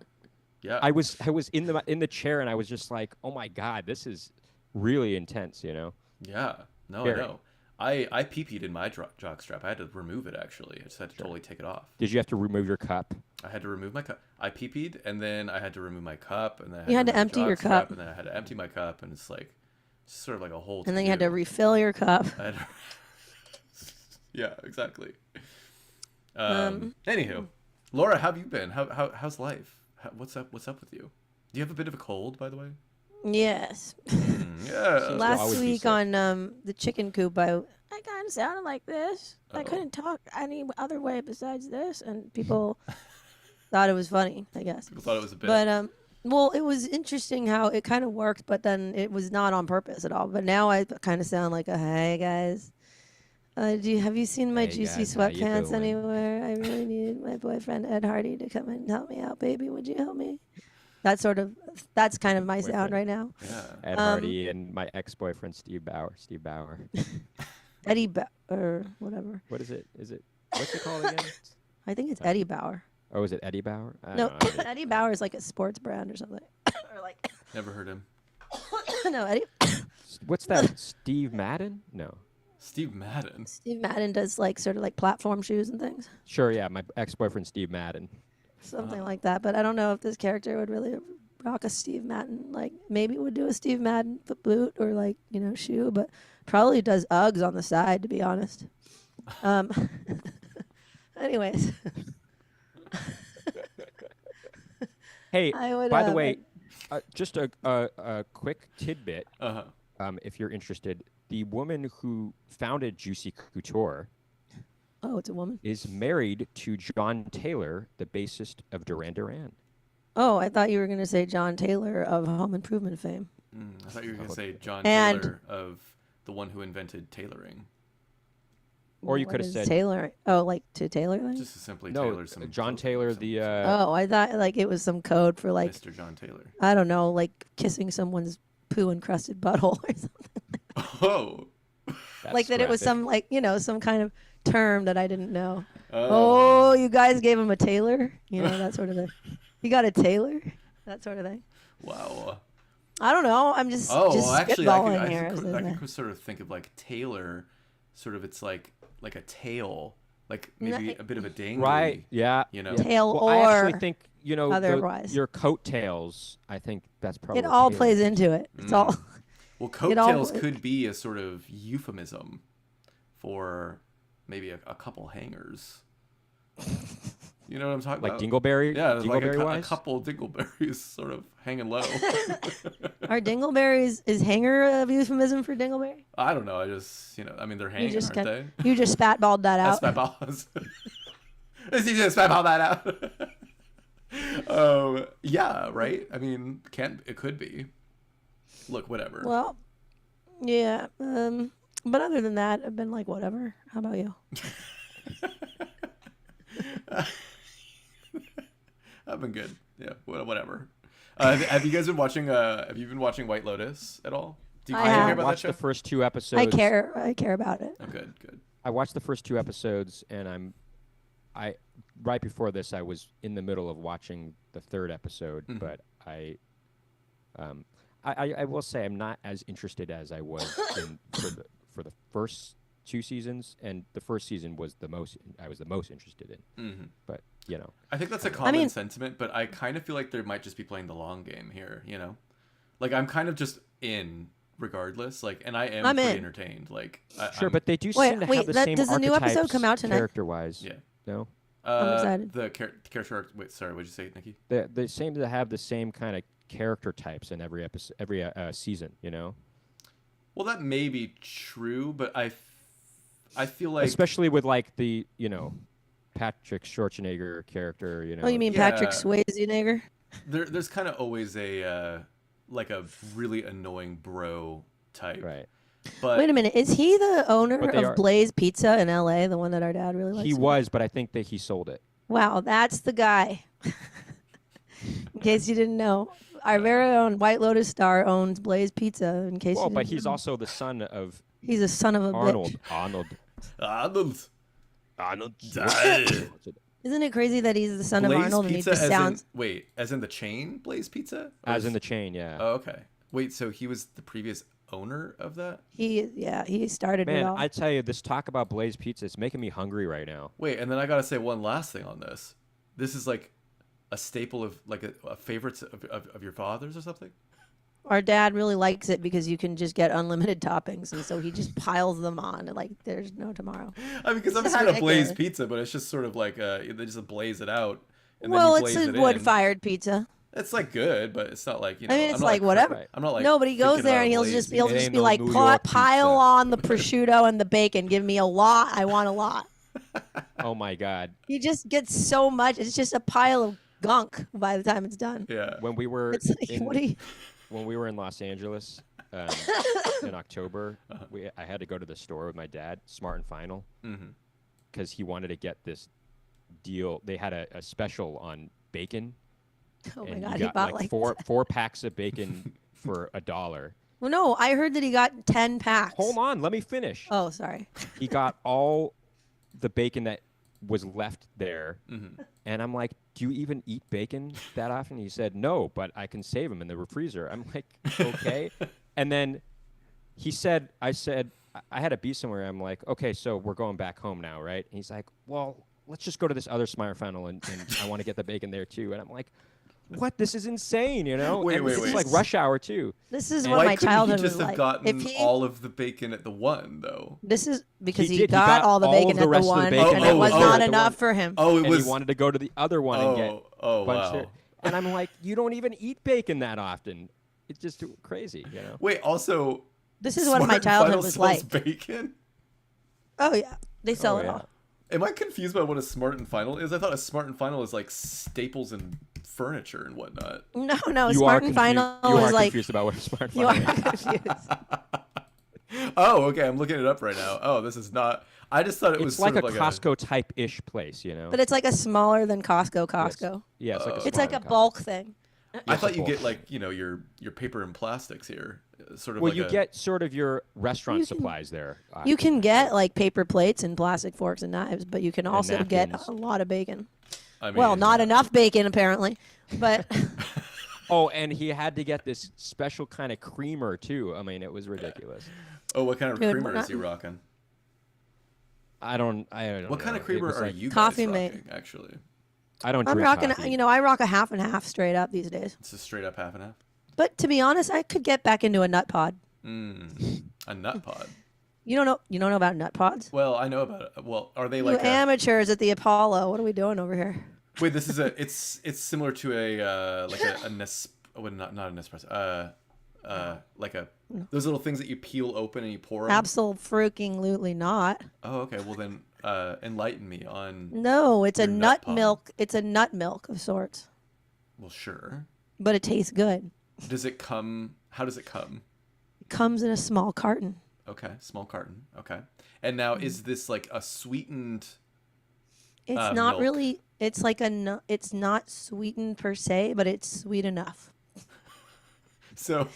Yeah. I was in the chair, and I was just like, oh my God, this is really intense, Yeah. No, Very. I know. I pee-peed in my jockstrap. I had to remove it, actually. I just had to totally take it off. Did you have to remove your cup? I had to remove my cup. I pee-peed, and then I had to remove my cup, and then I You had to remove empty my your jockstrap, cup. and then I had to empty my cup, and it's like sort of like a whole. And then you had to to-do. refill your cup. I had to- yeah, exactly. Anywho, Laura, how have you been? How's life? What's up with you? Do you have a bit of a cold, by the way? Yes. Yeah. Last always be week sick. on the chicken coop, I kind of sounded like this. I Uh-oh. couldn't talk any other way besides this, and people thought it was funny, I guess. People thought it was a bit. But well, it was interesting how it kind of worked, but then it was not on purpose at all. But now I kind of sound like a hey guys. Have you seen my Hey, juicy guys, how you sweatpants doing?" anywhere? I really need my boyfriend Ed Hardy to come and help me out, baby. Would you help me? That's kind of my sound Boyfriend. right now. yeah. Ed Hardy and my ex-boyfriend Steve Bauer. Or whatever. What is it? What's it called again? I think it's Eddie Bauer. Oh, is it Eddie Bauer? I No, don't know. Eddie Bauer is like a sports brand or something. Or like, Never heard him. no, Eddie. What's that? Steve Madden? No. Steve Madden. Steve Madden does like sort of like platform shoes and things, Sure, yeah. My ex-boyfriend Steve Madden. something like that. But I don't know if this character would really rock a Steve Madden. Like maybe would do a Steve Madden boot or like shoe, but probably does Uggs on the side, to be honest. Anyways, Hey, I would, by the way, just a quick tidbit. Uh huh. If you're interested, the woman who founded Juicy Couture oh, it's a woman. is married to John Taylor, the bassist of Duran Duran. Oh, I thought you were gonna say John Taylor of Home Improvement fame. I thought you were gonna say John And- Taylor of the one who invented tailoring. Or you What could have is said Taylor. Oh, like to Taylor things? Just to simply no. tailor some. John clothing, Taylor, some- the Oh, I thought like it was some code for like Mr. John Taylor. I don't know, like kissing someone's poo encrusted butthole or something. Oh. that's Like that it was graphic. some like some kind of term that I didn't know. Oh. Oh, you guys gave him a tailor, that sort of thing. You got a tailor, that sort of thing. Wow. I don't know. I'm just Oh, just well, actually, I spitballing could, here. I could sort of think of like Taylor, sort of. It's like a tail, like maybe No, a bit of a dangly. Right. Yeah. You know. yeah. Tail well, I actually or think otherwise. your coattails. I think that's probably it all Taylor. plays into it. It's all Well, It all- coattails could be a sort of euphemism for maybe a couple hangers. You know what I'm talking Like about? Dingleberry. Yeah, like Dingleberry a wise. couple dingleberries sort of hanging low. Are dingleberries is hanger a euphemism for dingleberry? I don't know. I just, I mean, they're hanging, just aren't kind- they? You just spatballed that That's out. spatballs. Is he just spatball that out? Yeah, right. I mean, it could be. Look, whatever. Well, yeah. But other than that, I've been like whatever. How about you? I've been good. Yeah, whatever. Have you guys been watching? Have you been watching White Lotus at all? Do you I care have. about that watched show? the first 2 episodes. I care about it. Oh, good. I watched the first 2 episodes, and right before this, I was in the middle of watching the 3rd episode, Mhm. but I will say I'm not as interested as I was for the first 2 seasons, and the first season was I was the most interested in. Mm-hmm. But I think that's a common mean- sentiment, but I kind of feel like they might just be playing the long game here. Like I'm kind of just in regardless. Like, and I am I'm pretty in. entertained. Like, Sure, but they do Wait, seem to wait, have the that- same does the new episode archetypes come out tonight? character-wise. Yeah. No? I'm excited. The character arc. Wait, sorry. What did you say, Nikki? They seem to have the same kind of character types in every episode, every season, Well, that may be true, but I feel like especially with like the Patrick Schwarzenegger character. Oh, you mean Patrick Yeah. Swayze? there's kind of always a like a really annoying bro type. right? But Wait a minute. Is he the owner But they of are- Blaze Pizza in LA, the one that our dad really likes? He was, but I think that he sold it. Wow, that's the guy. In case you didn't know, our very own White Lotus star owns Blaze Pizza. In case Well, you but didn't he's know. also the son of He's a son of a Arnold. bitch. Arnold. Arnold. Isn't it crazy that he's the son of Blaze Arnold and he Pizza, just sounds? as in the chain Blaze Pizza? Or As in the chain, yeah. Oh, okay. Wait, so he was the previous owner of that? He started it Man, all. I tell you, this talk about Blaze Pizza is making me hungry right now. Wait, and then I gotta say one last thing on this. This is like a staple of like a favorites of your father's or something? Our dad really likes it because you can just get unlimited toppings, and so he just piles them on like there's no tomorrow. I mean, because I've It's seen a Blaze ridiculous. pizza, but it's just sort of like they just blaze it out. And Well, then you it's blaze a it in. wood-fired pizza. It's like good, but it's not like I mean, I'm it's not, like whatever. Right. I'm not like No, but he goes thinking there about and he'll Blaze just pizza. It ain't Oh, be no like, New York pile pizza." on the prosciutto and the bacon. Give me a lot. I want a lot. Oh my God! He just gets so much. It's just a pile of gunk by the time it's done. Yeah. When we were It's like, what do you? when we were in Los Angeles in October, I had to go to the store with my dad, Smart and Final, Mm-hmm. because he wanted to get this deal. They had a special on bacon. Oh my and god, you he got bought like like four packs of bacon for $1. Well, no, I heard that he got 10 packs. Hold on, let me finish. Oh, sorry. He got all the bacon that was left there. Mm-hmm. And I'm like, do you even eat bacon that often? He said, no, but I can save them in the freezer. I'm like, okay. And then I said, I had to be somewhere. I'm like, okay, so we're going back home now, right? And he's like, well, let's just go to this other semifinal, and I want to get the bacon there too. And I'm like, what? This is insane, you know? Wait, And wait, this wait. is like rush hour too. This is And what Why my couldn't childhood he just was have like. gotten all of the bacon at the one, though? This is because He he did. He got got all the all bacon of the at the rest of the one, bacon and that it was was not at the enough one. for him. Oh, it And was. he wanted to go to the other one and get Oh, bunch wow. there. And I'm like, you don't even eat bacon that often. It's just crazy, you know? Wait, also. This is what my Smart childhood Final was sells like. bacon? Oh yeah, they sell Oh, it yeah. all. Am I confused by what a Smart and Final is? I thought a Smart and Final is like staples and furniture and whatnot. No, You are Smart and Final You are is like confused about what a smart you are final is. confused. Oh, okay. I'm looking it up right now. Oh, this is not. I just thought it was It's like a sort of Costco type-ish place, you know? But it's like a smaller than Costco. Yes. Costco. Yeah, it's like a It's like smaller a Costco. bulk thing. I thought a you bulk. get like your paper and plastics here, sort of. Well, like you a, get sort of your restaurant You can- supplies there. You can get like paper plates and plastic forks and knives, but you can also get napkins. a lot of bacon. I mean, Well, not enough bacon apparently, but Oh, and he had to get this special kind of creamer too. I mean, it was ridiculous. Oh, what kind of Dude, creamer we're is he rocking? I don't know. What kind of creamer It was are like- you guys Coffee rocking? mate. Actually, I don't I'm drink rocking. coffee. I rock a half and half straight up these days. it's a straight up half and half. But to be honest, I could get back into a nut pod. A nut pod. You don't know? You don't know about nut pods? Well, I know about it. Well, are they You like a, amateurs at the Apollo. What are we doing over here? wait? This is a. It's similar to a like a Nes. Oh, not a Nespresso. Like a those little things that you peel open and you pour 'em? Absolutely not. Oh, okay. Well then, enlighten me on. No, it's a Your nut nut pod. milk. It's a nut milk of sorts, Well, sure. but it tastes good. Does it come? How does it come? It comes in a small carton. Okay, small carton. Okay. And now, is this like a sweetened? It's not milk? really. It's like it's not sweetened per se, but it's sweet enough. So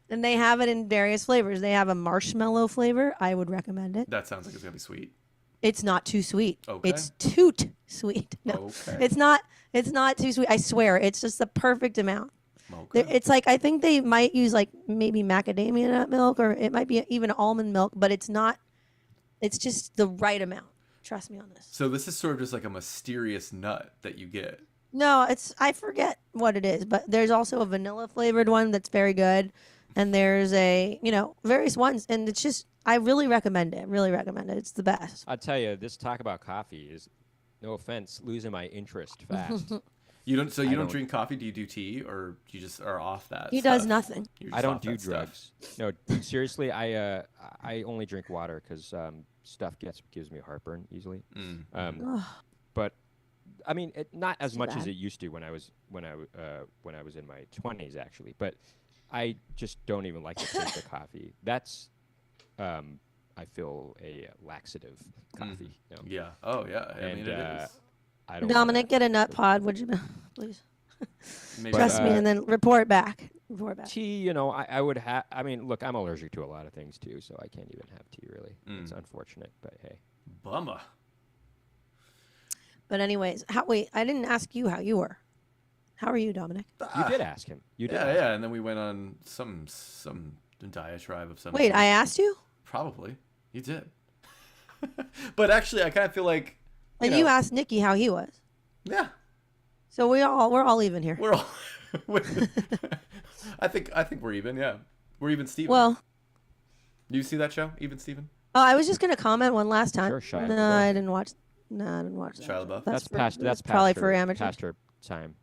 And they have it in various flavors. They have a marshmallow flavor. I would recommend it. that sounds like it's gonna be sweet. It's not too sweet. Okay. It's toot sweet. No, Okay. it's not. It's not too sweet. I swear. It's just the perfect amount. Okay. It's like I think they might use like maybe macadamia nut milk, or it might be even almond milk, but it's not. It's just the right amount. Trust me on this. So this is sort of just like a mysterious nut that you get. No, I forget what it is, but there's also a vanilla flavored one that's very good, and there's various ones, and it's just I really recommend it. Really recommend it. It's the best. I'll tell you, this talk about coffee is, no offense, losing my interest fast. You don't. So you I don't don't- drink coffee? Do you do tea, or you just are off that? He stuff? does nothing. You're I just don't off do that stuff. drugs. No, seriously, I only drink water because stuff gives me heartburn easily. Mm. But I mean, not as Too much as bad. it used to when I was in my 20s actually. But I just don't even like the taste of coffee. That's I feel a laxative coffee. You know? Yeah. Oh yeah. I mean, And, it is. I don't Dominic, wanna- get a nut pod, would you, please? Maybe But, Trust me, and then report back. Report back. tea, you know, I would have. I mean, look, I'm allergic to a lot of things too, so I can't even have tea really. It's unfortunate, but hey. bummer. But anyways, wait, I didn't ask you how you were. How are you, Dominic? You did ask him. You did. Yeah, ask yeah. him. And then we went on some diatribe of some. Wait, sort. I asked you, Probably you did. But actually, I kind of feel like. and you asked Nicky how he was. Yeah, So we're all even here. we're all. I think we're even. Yeah, we're even. Steven. Well, Do you see that show, Even Steven? oh, I was just gonna comment one last time. Sure, Shia no, LaBeouf. I didn't watch. No, I didn't watch that. Shia LaBeouf? That's probably past for her- amateurs. Past her time.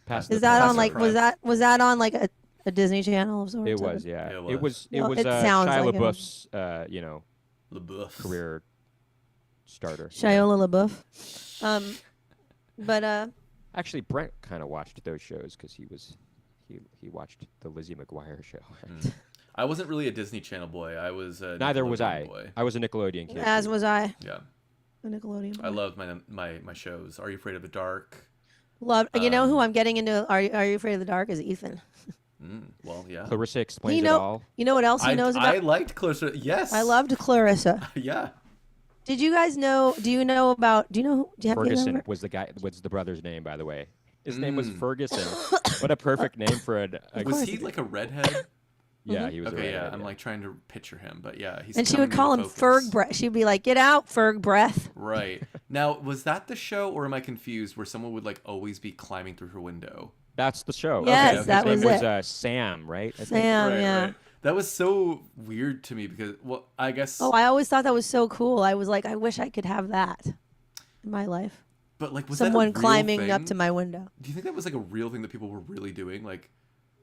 Past Is the that past on her like prime. was that on like a Disney Channel of sorts? It was, yeah. It It was. was. It Well, was it sounds Shia like it was. LaBeouf's, LaBeouf. career starter. Shia LaBeouf. But Actually, Brent kind of watched those shows because he watched the Lizzie McGuire show. I wasn't really a Disney Channel boy. I was a Neither was Nickelodeon I. Boy. I was a Nickelodeon kid. as too. was I. Yeah, A Nickelodeon. I loved my shows. Are You Afraid of the Dark? Love. You know who I'm getting into? Are you Afraid of the Dark? Is Ethan. Well, yeah. Clarissa explains You it all. know what else he knows about? I liked Clarissa. Yes. I loved Clarissa. Yeah. Did you guys know? Do you know about? Do you know? Do you have you Ferguson remember? was the brother's name, by the way. His name was Ferguson. What a perfect name for a Was he like a redhead? Yeah, he was. Okay, a redhead, I'm like trying to picture him, but yeah, he's. And she would coming call him into Ferg focus. Breath. She'd be like, "Get out, Ferg Breath." Right. Now, was that the show, or am I confused? Where someone would like always be climbing through her window? That's the show. Yes, okay. that His was name it. was Sam, right? I think. Sam, yeah. Right. That was so weird to me because, well, I guess. Oh, I always thought that was so cool. I was like, I wish I could have that in my life. But like, was Someone that a real climbing thing? up to my window. Do you think that was like a real thing that people were really doing? Like,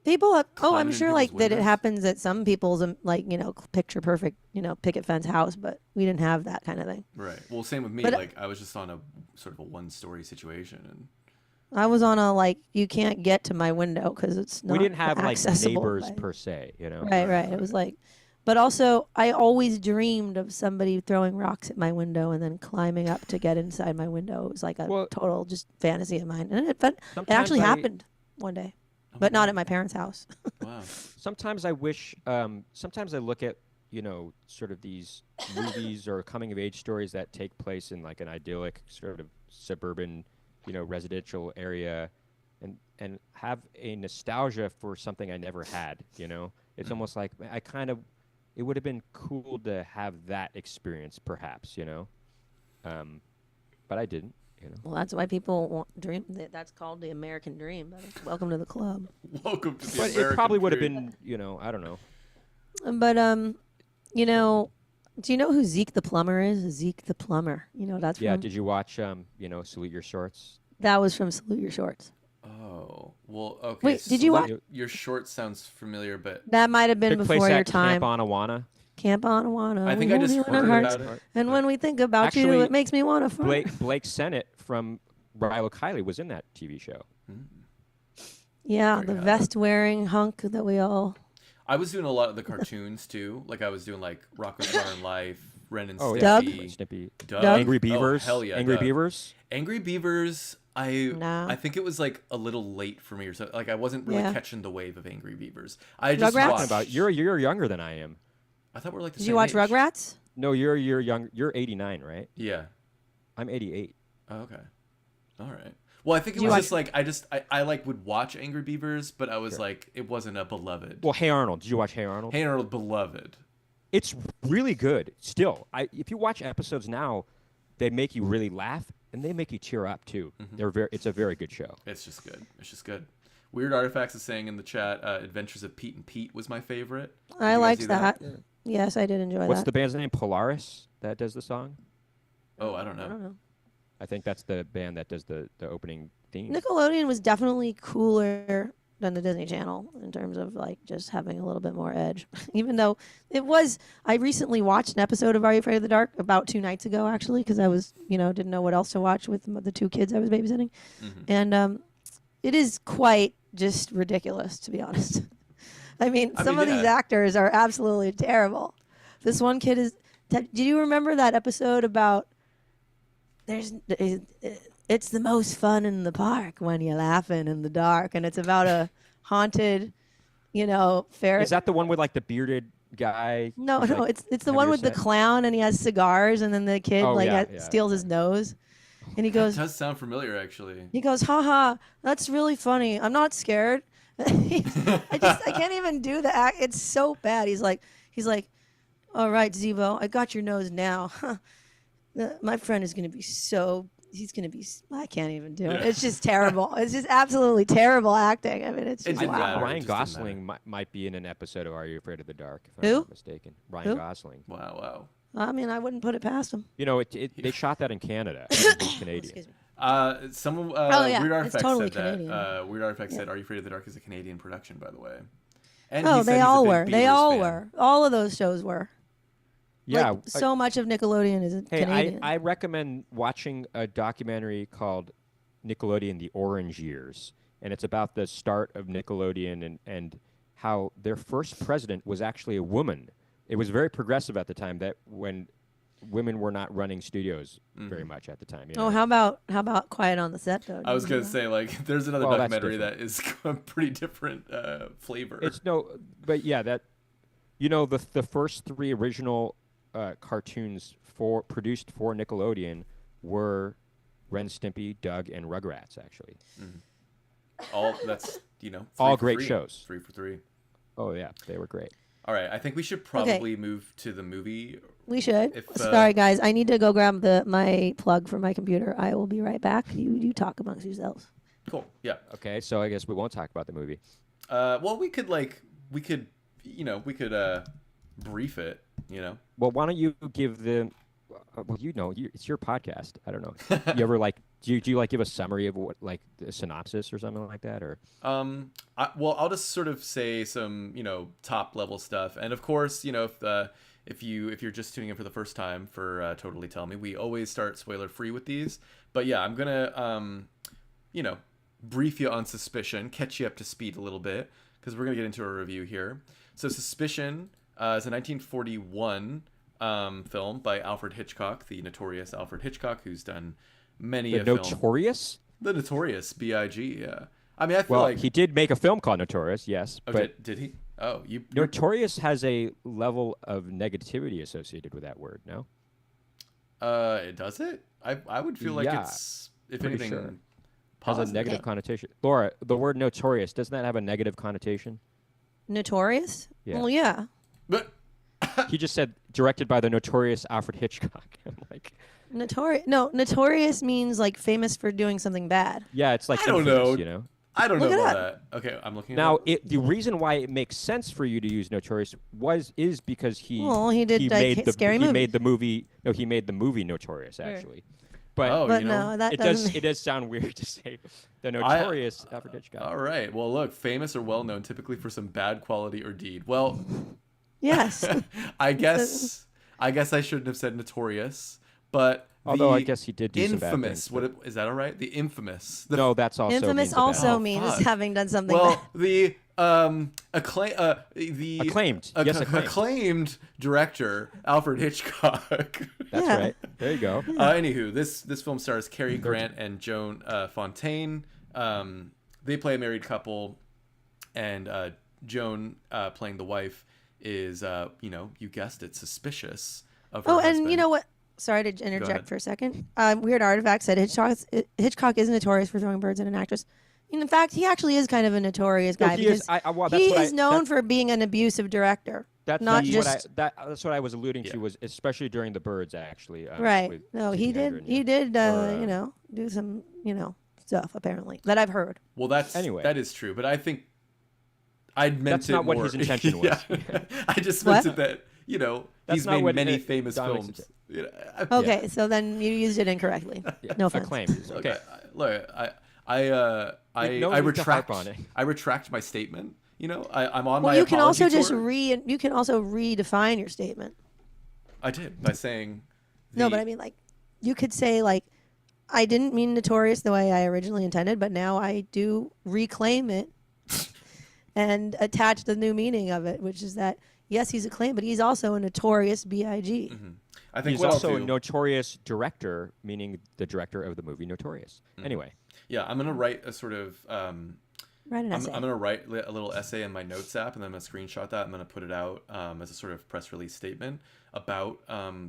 People have, I'm Climbing in sure like people's that it windows? happens at some people's like, picture perfect, picket fence house, but we didn't have that kind of thing. right. Well, same with me. But- Like, I was just on a sort of a one-story situation, and I was on a like, you can't get to my window because it's not We didn't have like accessible neighbors by- per se, you know. Right. It was like, but also I always dreamed of somebody throwing rocks at my window and then climbing up to get inside my window. It was like a Well- total just fantasy of mine, and it actually Sometimes happened one day, but not at my parents' house. wow. Sometimes I wish. Sometimes I look at sort of these movies or coming of age stories that take place in like an idyllic sort of suburban, residential area, and have a nostalgia for something I never had. It's almost like it would have been cool to have that experience, perhaps. But I didn't. Well, that's why people dream. That's called the American dream. Buddy. Welcome to the club. Welcome to the But American it probably would have dream. been, I don't know. But do you know who Zeke the plumber is? Zeke the plumber. That's Yeah. from. Did you watch Salute Your Shorts? That was from Salute Your Shorts. Oh well, okay. Wait, did you Salute- watch- Your short sounds familiar, but That might have been Took place before your at time. Camp Onawana. Camp Onawana. I think we I hold just you in our heard hearts. about it. And when we think about you, Actually, it makes me want to fart. Blake Sennett from Rilo Kiley was in that TV show. Yeah, There the you have vest wearing hunk that we all. I was doing a lot of the cartoons too. Like I was doing like Rocko's Modern Life, Ren and Oh, Stimpy, Doug? Snippy. Doug? Angry Oh, Beavers. hell yeah, Angry Doug. Beavers. Angry Beavers. No. I think it was like a little late for me, or so. Like I wasn't really Yeah. catching the wave of Angry Beavers. I just Rugrats? watched. About you're younger than I am. I thought we were like the Did same you watch age. Rugrats? No, you're young. You're 89, right? Yeah. I'm 88. Oh, okay. All right. Well, I think it Did you was watch- just like I like would watch Angry Beavers, but I was like it wasn't a beloved. Well, Hey Arnold. Did you watch Hey Arnold? Hey Arnold, beloved. It's really good. Still, if you watch episodes now, they make you really laugh and they make you tear up too. It's a very good show. It's just good. It's just good. Weird Artifacts is saying in the chat, Adventures of Pete and Pete was my favorite. Did I you guys liked see that. Yes, I did enjoy What's that. the band's name? Polaris that does the song. Oh, I don't I know. don't know. I think that's the band that does the opening theme. Nickelodeon was definitely cooler than the Disney Channel in terms of like just having a little bit more edge. Even though it was, I recently watched an episode of Are You Afraid of the Dark about 2 nights ago actually because I was, didn't know what else to watch with the 2 kids I was babysitting, and it is quite just ridiculous to be honest. I mean, some of these yeah. actors are absolutely terrible. This one kid is. Do you remember that episode about? It's the most fun in the park when you're laughing in the dark, and it's about a haunted, ferret. Is that the one with like the bearded guy? No, who's, no, like, it's the one with the heavier set? clown, and he has cigars, and then the kid Oh, yeah, steals his nose, and he That goes, does sound familiar, actually. haha, that's really funny. I'm not scared. I can't even do the act. It's so bad. He's like, all right, Zevo, I got your nose now. My friend is gonna be I can't even do it. Yeah. It's just terrible. It's just absolutely terrible acting. I mean, it's It just didn't wow. matter. It Ryan just didn't Gosling might be in an episode of Are You Afraid of the Dark? If I'm Who? not mistaken. Ryan Who? Gosling. Wow. I mean, I wouldn't put it past him. They shot that in Canada. He's Canadian. Excuse me. Someone, Oh, yeah, Weird it's Artifacts totally said Canadian. that. Weird Artifacts Yeah. said, "Are You Afraid of the Dark" is a Canadian production, by the way. And Oh, he said they he's a all big were. They Beavers all fan. were. All of those shows were. Yeah. Like, so much of Nickelodeon is Hey, Canadian. I recommend watching a documentary called Nickelodeon: The Orange Years, and it's about the start of Nickelodeon and how their first president was actually a woman. It was very progressive at the time that when women were not running studios very much at the time. You Oh, know? how about Quiet on the Set though? I was Did you gonna know? say like there's another Well, that's documentary that different. is a pretty different flavor. It's but yeah, that the first three original cartoons produced for Nickelodeon were Ren, Stimpy, Doug, and Rugrats. Actually, All that's all 3 for great 3. shows. 3 for 3. Oh yeah, they were great. All right, I think we should probably move to the movie. We should. If, Sorry, guys. I need to go grab my plug for my computer. I will be right back. You talk amongst yourselves. Cool. Yeah. Okay, so I guess we won't talk about the movie. Well, we could brief it. Well, why don't you give the? It's your podcast. I don't know. You ever do you give a summary of what a synopsis or something like that, or? I'll just sort of say some top level stuff, and of course if you're just tuning in for the first time for Totally Tell Me, we always start spoiler free with these. But yeah, I'm gonna brief you on Suspicion, catch you up to speed a little bit, because we're gonna get into a review here. So Suspicion is a 1941 film by Alfred Hitchcock, the notorious Alfred Hitchcock, who's done many The a film. Notorious? The Notorious B.I.G. Yeah, I mean, I feel Well, like he did make a film called Notorious, yes, Oh, but did he? Oh, you. Notorious has a level of negativity associated with that word. No, Does it? I would feel like Yeah, it's, if pretty anything, sure. Has positive. a negative connotation. Laura, the word notorious, doesn't that have a negative connotation? Notorious? Yeah. Well, yeah. But He just said directed by the notorious Alfred Hitchcock. I'm like, Notorious means like famous for doing something bad. yeah, it's like I don't know. infamous, I don't Look know it about up. that. Okay, I'm looking. Now, it up. the reason why it makes sense for you to use notorious is because he did, made the scary he movies. made the movie. No, he made the movie Notorious actually. But Oh, But you know, no, that it doesn't. it does sound weird to say the notorious Alfred Hitchcock. All right. Well, look, famous or well known, typically for some bad quality or deed. Well, Yes. I guess I shouldn't have said notorious, but Although I the guess he did do some bad infamous. things, Is that all right? The infamous. The No, that's also Infamous means the bad. also Oh, means fuck. having done something Well, bad. the Acclaimed. Yes, acclaimed. acclaimed director Alfred Hitchcock. That's Yeah. right. There you go. Anywho, this film stars Cary Grant and Joan Fontaine. They play a married couple, and Joan, playing the wife, is you guessed it, suspicious of her Oh, husband. and you know what? Sorry to ahead. interject for a second. Weird Artifact said Hitchcock is notorious for throwing birds at an actress. In fact, he actually is kind of a notorious No, guy he because is. Well, that's he what is known for being an abusive director. That's not that's just that's what I was alluding Yeah. to, was especially during the birds actually. right. with No, Jimi he did. Hendrix, He yeah. did. Or, Do some stuff apparently that I've heard. Well, Anyway. that is true, but I think I meant That's it not what more- his intention was. Yeah. I just meant What? it that That's he's not made what many famous Dominic's films. Okay, so then you used it incorrectly. Yeah, No offense. acclaimed. Look, Okay. I no need to retract. harp on it. I retract my statement. I'm on Well, my. you can also apology just tour. you can also redefine your statement. I did by saying. No, but I mean you could say I didn't mean notorious the way I originally intended, but now I do reclaim it and attach the new meaning of it, which is that yes, he's acclaimed, but he's also a notorious Big. I think He's what also I'll a do, notorious director, meaning the director of the movie Notorious. Anyway, yeah, I'm gonna write a sort of. Write an I'm essay. gonna write a little essay in my notes app, and then I'm gonna screenshot that. I'm gonna put it out as a sort of press release statement about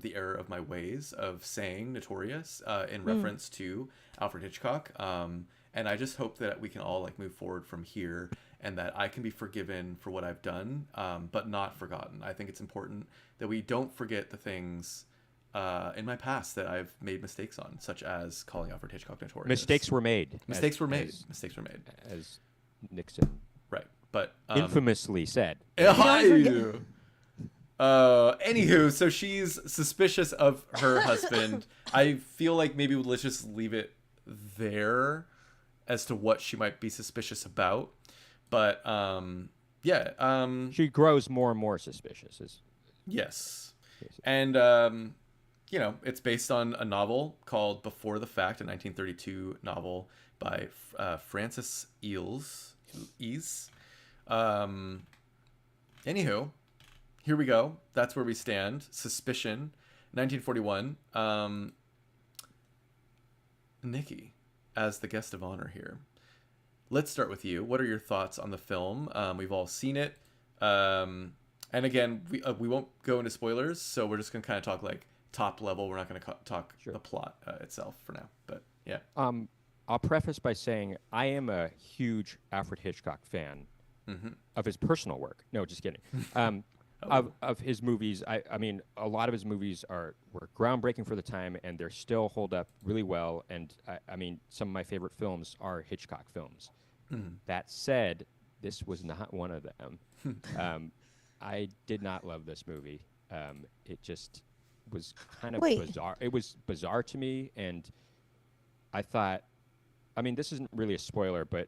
the error of my ways of saying notorious in reference to Alfred Hitchcock. And I just hope that we can all move forward from here, and that I can be forgiven for what I've done, but not forgotten. I think it's important that we don't forget the things in my past that I've made mistakes on, such as calling Alfred Hitchcock notorious. mistakes were made. Mistakes were made. Mistakes were made. As Nixon Right, but infamously said. Anywho, so she's suspicious of her husband. I feel like maybe let's just leave it there as to what she might be suspicious about. But She grows more and more suspicious. yes, and it's based on a novel called Before the Fact, a 1932 novel by Francis Eels. Anywho, here we go. That's where we stand. Suspicion. 1941. Nikki, as the guest of honor here, let's start with you. What are your thoughts on the film? We've all seen it. And again, we won't go into spoilers, so we're just going to kind of talk like top level. We're not going to talk Sure. the plot itself for now. But yeah. I'll preface by saying I am a huge Alfred Hitchcock fan Mm-hmm. of his personal work. No, just kidding. Of his movies, I mean, a lot of his movies were groundbreaking for the time, and they're still hold up really well. And I mean, some of my favorite films are Hitchcock films. Mm. That said, this was not one of them. I did not love this movie. It just was kind of bizarre. It was bizarre to me, and I thought, I mean, this isn't really a spoiler, but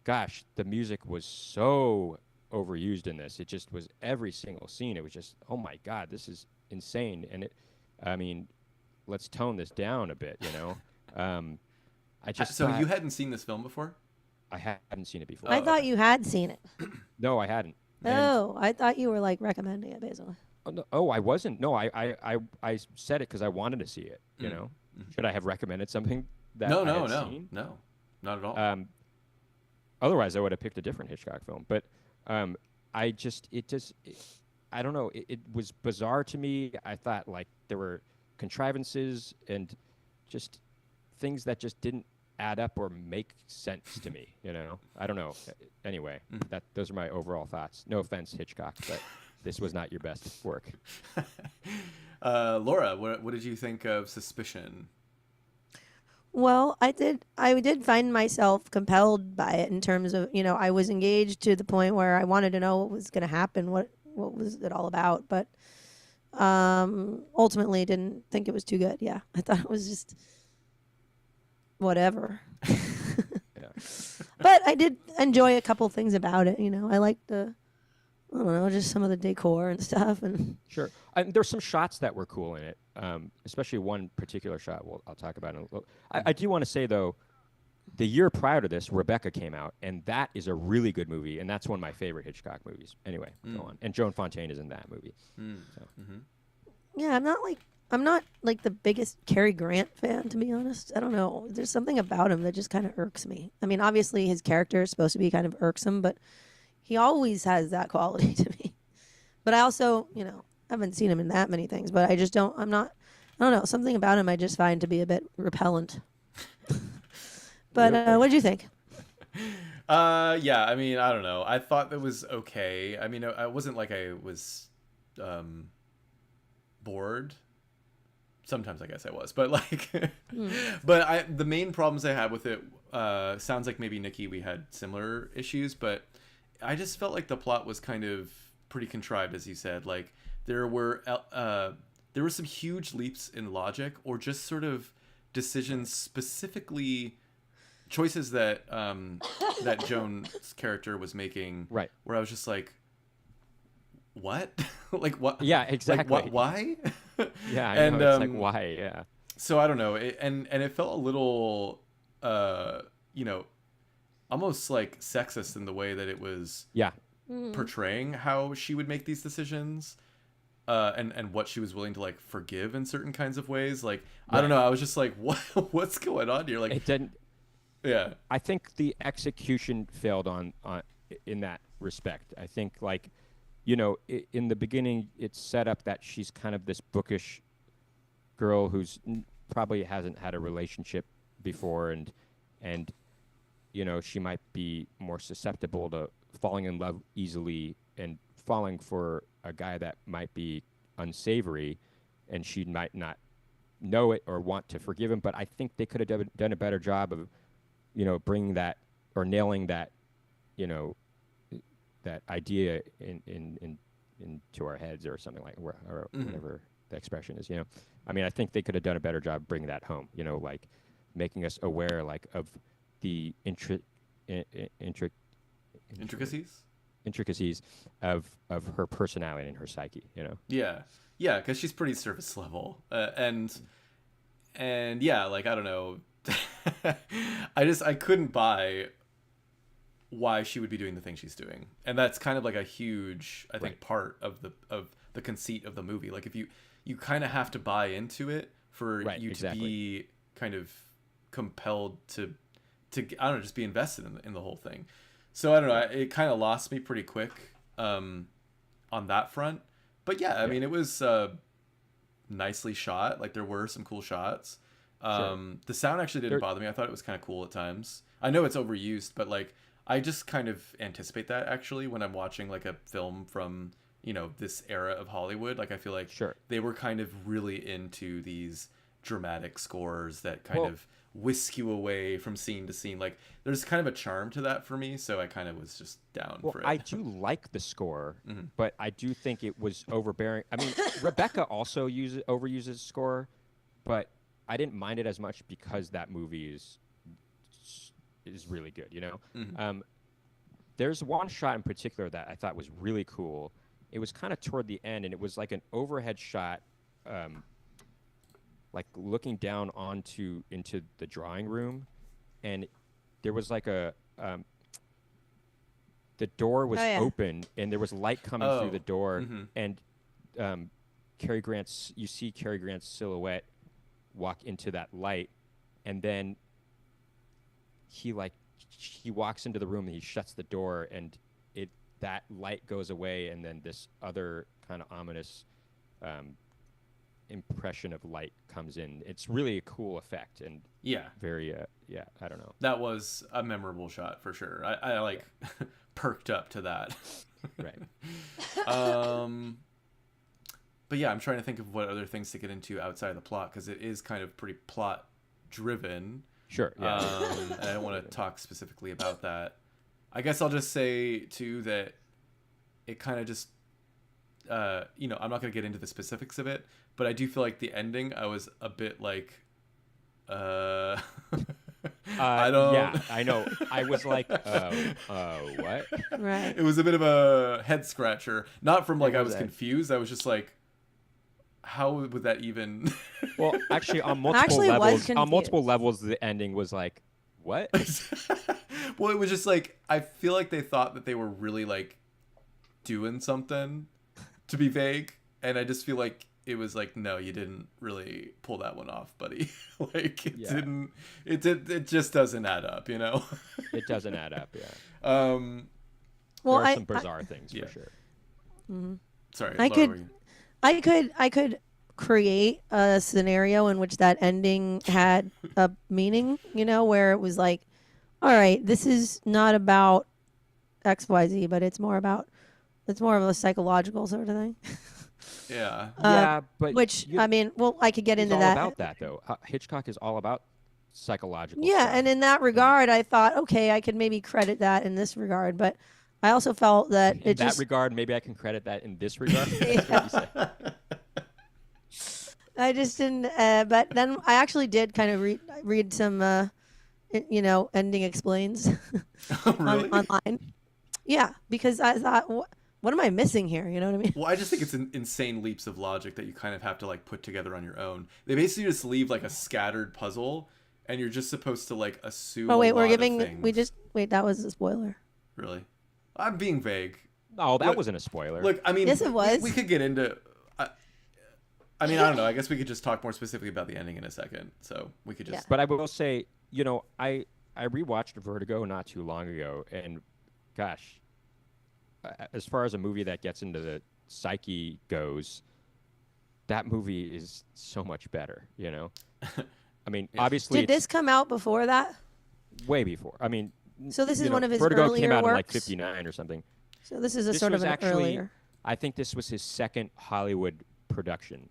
gosh, the music was so overused in this. It just was every single scene. It was just, oh my God, this is insane. And I mean, let's tone this down a bit, you know? I just So you hadn't seen this film before? I hadn't seen it before. I thought you had seen it. No, I hadn't. Oh, I thought you were like recommending it basically. Oh, I wasn't. No, I said it because I wanted to see it. You know, should I have recommended something that No, I had seen? no, not at all. Otherwise, I would have picked a different Hitchcock film. But I don't know. It was bizarre to me. I thought like there were contrivances and just things that just didn't add up or make sense to me. You know, I don't know. Anyway, those are my overall thoughts. No offense, Hitchcock, but this was not your best work. Laura, what did you think of Suspicion? Well, I did find myself compelled by it in terms of, you know, I was engaged to the point where I wanted to know what was going to happen, what was it all about, but ultimately didn't think it was too good. Yeah, I thought it was just whatever. Yeah. But I did enjoy a couple things about it, you know. I liked I don't know, just some of the decor and stuff. And Sure. There's some shots that were cool in it, especially one particular shot I'll talk about in a little. I do want to say, though, the year prior to this, Rebecca came out, and that is a really good movie, and that's one of my favorite Hitchcock movies. Anyway, go on. And Joan Fontaine is in that movie. So. yeah, I'm not like the biggest Cary Grant fan, to be honest. I don't know. There's something about him that just kind of irks me. I mean, obviously his character is supposed to be kind of irksome, but he always has that quality to me. But I also, you know, haven't seen him in that many things, but I don't know, something about him I just find to be a bit repellent. But what did you think? Yeah, I mean, I don't know. I thought it was okay. I mean, I wasn't like I was bored. Sometimes I guess I was, but like, but the main problems I had with it sounds like maybe Nikki, we had similar issues, but I just felt like the plot was kind of pretty contrived, as you said. Like there were some huge leaps in logic, or just sort of decisions, specifically choices that that Joan's character was making. Right. Where I was just like, what? Like what? Yeah, exactly. Like what? Why? Yeah, I know. It's like, why? Yeah. So I don't know. And it felt a little, you know, almost like sexist in the way that it was portraying how she would make these decisions, and what she was willing to like forgive in certain kinds of ways. Like, I don't know. I was just like, what's going on here? Like, It didn't. yeah. I think the execution failed on in that respect. I think, like, you know, in the beginning, it's set up that she's kind of this bookish girl who's probably hasn't had a relationship before, and you know, she might be more susceptible to falling in love easily and falling for a guy that might be unsavory, and she might not know it or want to forgive him. But I think they could have done a better job of, you know, bringing that or nailing that, you know, that idea into our heads or something like, or whatever the expression is. You know, I mean, I think they could have done a better job bringing that home. You know, like making us aware, like, of the intricacies of her personality and her psyche. You know. Yeah, because she's pretty surface level, and yeah, like, I don't know. I couldn't buy why she would be doing the thing she's doing, and that's kind of like a huge, I think, part of the conceit of the movie. Like, if you kind of have to buy into it for Right, you exactly. to be kind of compelled to I don't know, just be invested in the whole thing. So I don't know, it kind of lost me pretty quick on that front. But yeah, I mean, it was nicely shot. Like there were some cool shots. The sound actually didn't bother me. I thought it was kind of cool at times. I know it's overused, but like I just kind of anticipate that actually when I'm watching like a film from, you know, this era of Hollywood. Like I feel like they were kind of really into these dramatic scores that kind of whisk you away from scene to scene. Like there's kind of a charm to that for me, so I kind of was just down for it. I do like the score, but I do think it was overbearing. I mean, Rebecca also overuses score, but I didn't mind it as much because that movie is really good, you know? There's one shot in particular that I thought was really cool. It was kind of toward the end, and it was like an overhead shot, like looking down into the drawing room, and there was like the door was open, and there was light coming through the door, and you see Cary Grant's silhouette walk into that light, and then he walks into the room and he shuts the door, and that light goes away, and then this other kind of ominous impression of light comes in. It's really a cool effect, and very I don't know. That was a memorable shot for sure. I like perked up to that. Right. But yeah, I'm trying to think of what other things to get into outside of the plot, because it is kind of pretty plot driven. Sure. Yeah. And I don't want to talk specifically about that. I guess I'll just say too that it kind of just you know, I'm not going to get into the specifics of it, but I do feel like the ending, I was a bit like I don't. Yeah, I know. I was like, what? Right. It was a bit of a head scratcher. Not from like I was confused. I was just like, how would that even? Well, actually, on multiple levels, the ending was like, what? Well, it was just like I feel like they thought that they were really like doing something to be vague, and I just feel like it was like, no, you didn't really pull that one off, buddy. Like it didn't. It just doesn't add up, you know. It doesn't add up. Yeah. Well, there are some bizarre things for sure. Mm-hmm. Sorry, I could create a scenario in which that ending had a meaning, you know, where it was like, all right, this is not about XYZ, but it's more of a psychological sort of thing. Yeah. Yeah, but I mean, well, I could get into that. All about that though. Hitchcock is all about psychological. Yeah, stuff. and in that regard, I thought, okay, I could maybe credit that in this regard, but I also felt that in that regard, maybe I can credit that in this regard. That's what you say. I just didn't. But then I actually did kind of read some, you know, ending explains Really? online. Yeah, because I thought, what am I missing here? You know what I mean? Well, I just think it's insane leaps of logic that you kind of have to like put together on your own. They basically just leave like a scattered puzzle, and you're just supposed to like assume. Oh wait, a lot of things. That was a spoiler. Really? I'm being vague. Oh, that wasn't a spoiler. Look, I mean, yes, it was. We could get into. I mean, I don't know. I guess we could just talk more specifically about the ending in a second. So we could just. Yeah. But I will say, you know, I rewatched Vertigo not too long ago, and gosh, as far as a movie that gets into the psyche goes, that movie is so much better. You know, I mean, obviously, did this come out before that? Way before. I mean, so this is one of his Vertigo earlier came out works? in like '59 or something. So this is sort of an earlier. I think this was his second Hollywood production.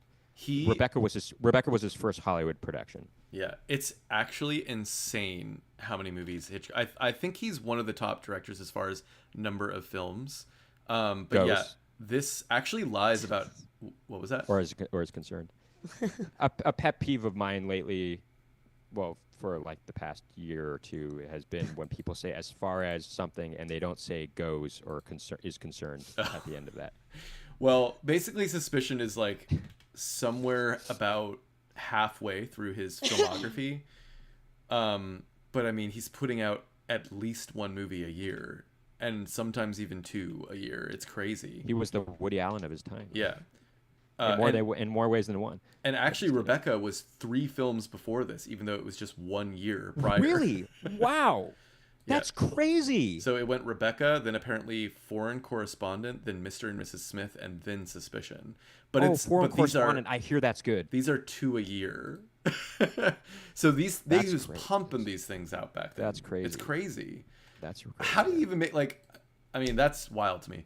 Rebecca was his first Hollywood production. Yeah, it's actually insane how many movies Hitchcock. I think he's one of the top directors as far as number of films. But yeah, this actually lies about what was that? Or is concerned. a pet peeve of mine lately, well, for like the past year or two, has been when people say as far as something and they don't say goes or is concerned at the end of that. Well, basically, Suspicion is like somewhere about halfway through his filmography. But I mean, he's putting out at least one movie a year, and sometimes even two a year. It's crazy. He was the Woody Allen of his time. Yeah. in more ways than one. And actually, Rebecca was 3 films before this, even though it was just 1 year prior. Really? Wow. That's crazy. So it went Rebecca, then apparently Foreign Correspondent, then Mr. and Mrs. Smith, and then Suspicion. But Foreign but Correspondent, I hear that's good. These are 2 a year. So they was pumping these things out back then. That's crazy. It's crazy. That's crazy. How do you even make, like, I mean, that's wild to me.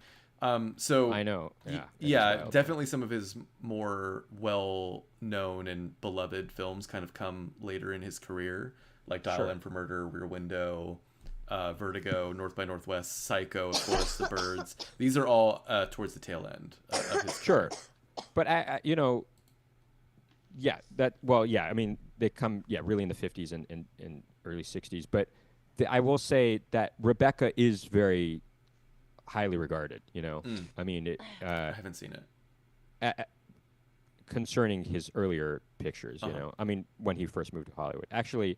So I know. Yeah, definitely some of his more well-known and beloved films kind of come later in his career, like Dial M for Murder, Rear Window, Vertigo, North by Northwest, Psycho, of course, The Birds. These are all towards the tail end of his career. But I I mean, they come really in the 50s and early 60s. But I will say that Rebecca is very highly regarded. I mean, I haven't seen it. Concerning his earlier pictures, I mean, when he first moved to Hollywood. Actually,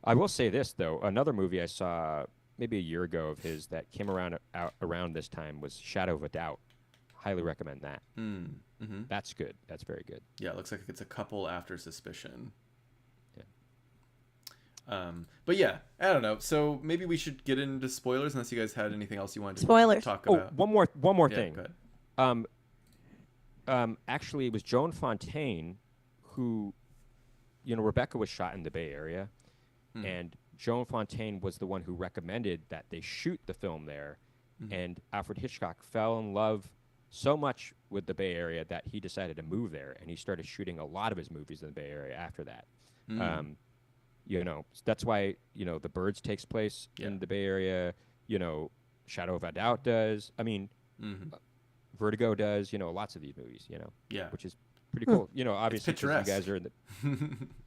I will say this though: another movie I saw maybe a year ago of his that came around this time was Shadow of a Doubt. Highly recommend that. Mm-hmm. That's good. That's very good. Yeah, it looks like it's a couple after Suspicion. Yeah. But yeah, I don't know. So maybe we should get into spoilers, unless you guys had anything else you wanted to talk about. One more thing. Go ahead. Actually, it was Joan Fontaine who, Rebecca was shot in the Bay Area, and Joan Fontaine was the one who recommended that they shoot the film there, and Alfred Hitchcock fell in love so much with the Bay Area that he decided to move there, and he started shooting a lot of his movies in the Bay Area after that. That's why, The Birds takes place in the Bay Area, Shadow of a Doubt does. I mean, Vertigo does, lots of these movies, which is pretty cool. Obviously, 'cause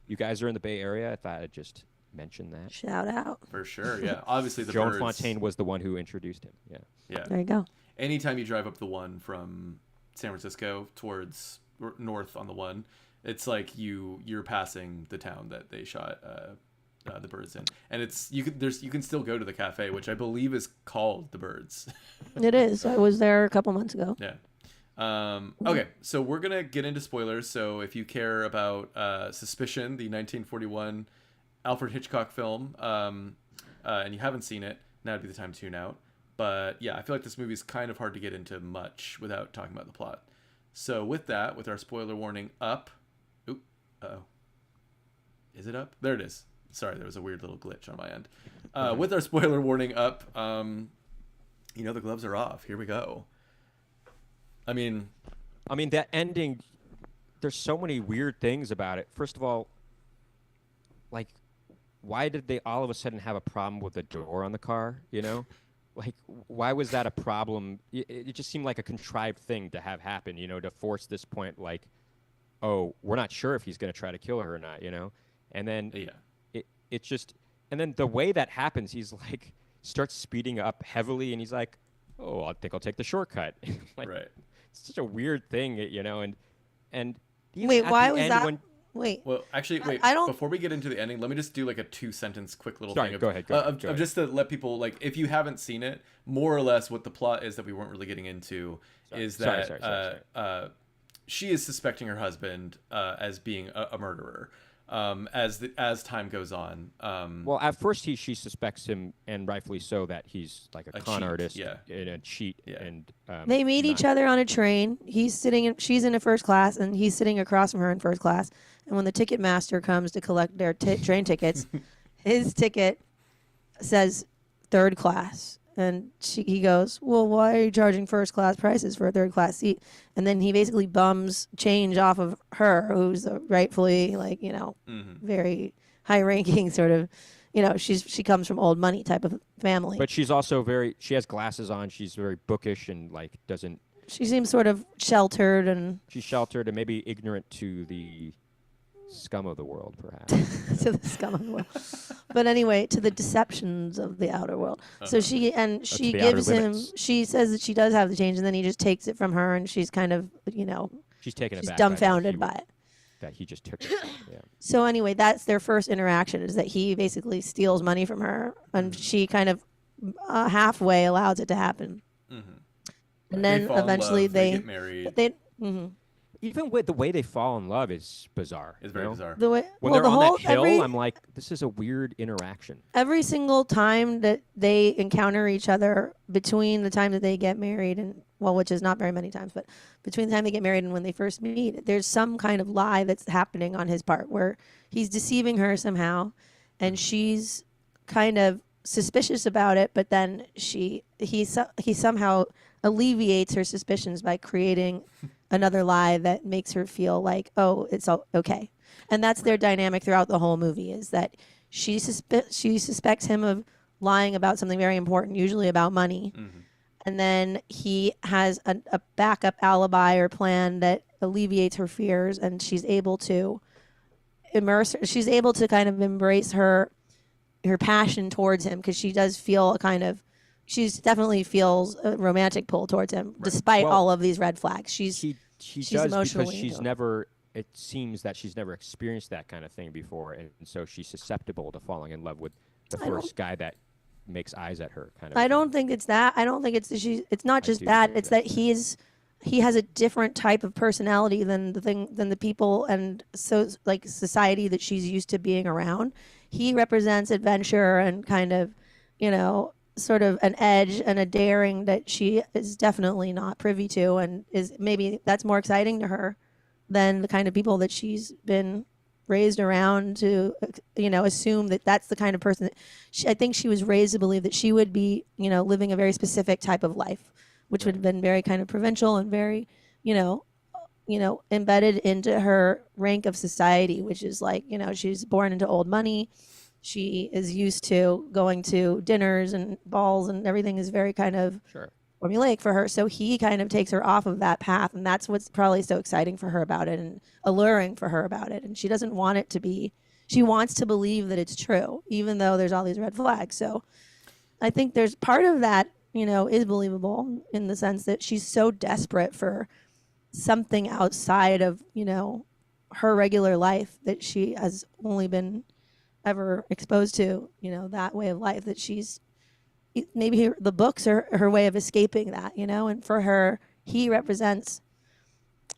you guys are in the Bay Area. I thought I'd just mention that. Shout out. For sure, yeah. Obviously, the Joan Birds. Fontaine was the one who introduced him. Yeah. There you go. Anytime you drive up the 1 from San Francisco towards north on the 1, it's like you're passing the town that they shot The Birds in, and you can still go to the cafe, which I believe is called The Birds. It is. I was there a couple months ago. Yeah. Okay, so we're gonna get into spoilers. So if you care about Suspicion, the 1941 Alfred Hitchcock film, and you haven't seen it, now would be the time to tune out. But yeah, I feel like this movie is kind of hard to get into much without talking about the plot. So with that, with our spoiler warning up, is it up? There it is. Sorry, there was a weird little glitch on my end. With our spoiler warning up, the gloves are off. Here we go. I mean, that ending, there's so many weird things about it. First of all, like, why did they all of a sudden have a problem with the door on the car, Like, why was that a problem? It just seemed like a contrived thing to have happen, to force this point, like, oh, we're not sure if he's going to try to kill her or not, And then it just, and then the way that happens, he's like, starts speeding up heavily, and he's like, oh, I think I'll take the shortcut. Like, right. It's such a weird thing, and wait, why was that? Well, actually, I don't. Before we get into the ending, let me just do like a 2-sentence quick little Sorry, thing. Go ahead. Just to let people, like, if you haven't seen it, more or less what the plot is that we weren't really getting into is that she is suspecting her husband as being a murderer. As time goes on. Well, at first she suspects him, and rightfully so, that he's like a con artist and a cheat. Yeah. And they meet each other on a train. She's in a first class, and he's sitting across from her in first class. And when the ticket master comes to collect their train tickets, his ticket says third class. And he goes, well, why are you charging first class prices for a third class seat? And then he basically bums change off of her, who's rightfully, like, very high ranking sort of, she comes from old money type of family. But she's also she has glasses on. She's very bookish and like she seems sort of sheltered and. She's sheltered and maybe ignorant to the scum of the world, perhaps. To the scum of the world. But anyway, to the deceptions of the outer world. So she gives him, she says that she does have the change, and then he just takes it from her, and she's kind of, she's taken it back. Dumbfounded by it. That he just took it. Yeah. So anyway, that's their first interaction, is that he basically steals money from her, and she kind of halfway allows it to happen. And then eventually they get married. even with the way they fall in love is bizarre. It's very bizarre. The way, When well, they're the on whole that hill, every I'm like, this is a weird interaction. every single time that they encounter each other between the time that they get married and well, which is not very many times, but between the time they get married and when they first meet, there's some kind of lie that's happening on his part where he's deceiving her somehow, and she's kind of suspicious about it, but then he somehow alleviates her suspicions by creating another lie that makes her feel like, oh, it's all okay. And that's their dynamic throughout the whole movie, is that she suspects him of lying about something very important, usually about money. Mm-hmm. And then he has a backup alibi or plan that alleviates her fears, and she's able to she's able to kind of embrace her passion towards him, because she does feel she's definitely feels a romantic pull towards him, despite Well, all of these red flags. She she's does, because emotionally she's into him. never. It seems that she's never experienced that kind of thing before, and so she's susceptible to falling in love with the first guy that makes eyes at her. Kind of. I thing. don't think it's that. I don't think it's it's not just do that. think It's that. that he has a different type of personality than the people and so like society that she's used to being around. He represents adventure and kind of, sort of an edge and a daring that she is definitely not privy to, and is maybe that's more exciting to her than the kind of people that she's been raised around to, assume that that's the kind of person that I think she was raised to believe that she would be, living a very specific type of life, which would have been very kind of provincial and very, embedded into her rank of society, which is like, she's born into old money. She is used to going to dinners and balls, and everything is very kind of formulaic for her. So he kind of takes her off of that path, and that's what's probably so exciting for her about it and alluring for her about it. And she doesn't want it to be, she wants to believe that it's true, even though there's all these red flags. So I think there's part of that, is believable in the sense that she's so desperate for something outside of, her regular life that she has only been ever exposed to, that way of life, that she's maybe the books are her way of escaping that, and for her, he represents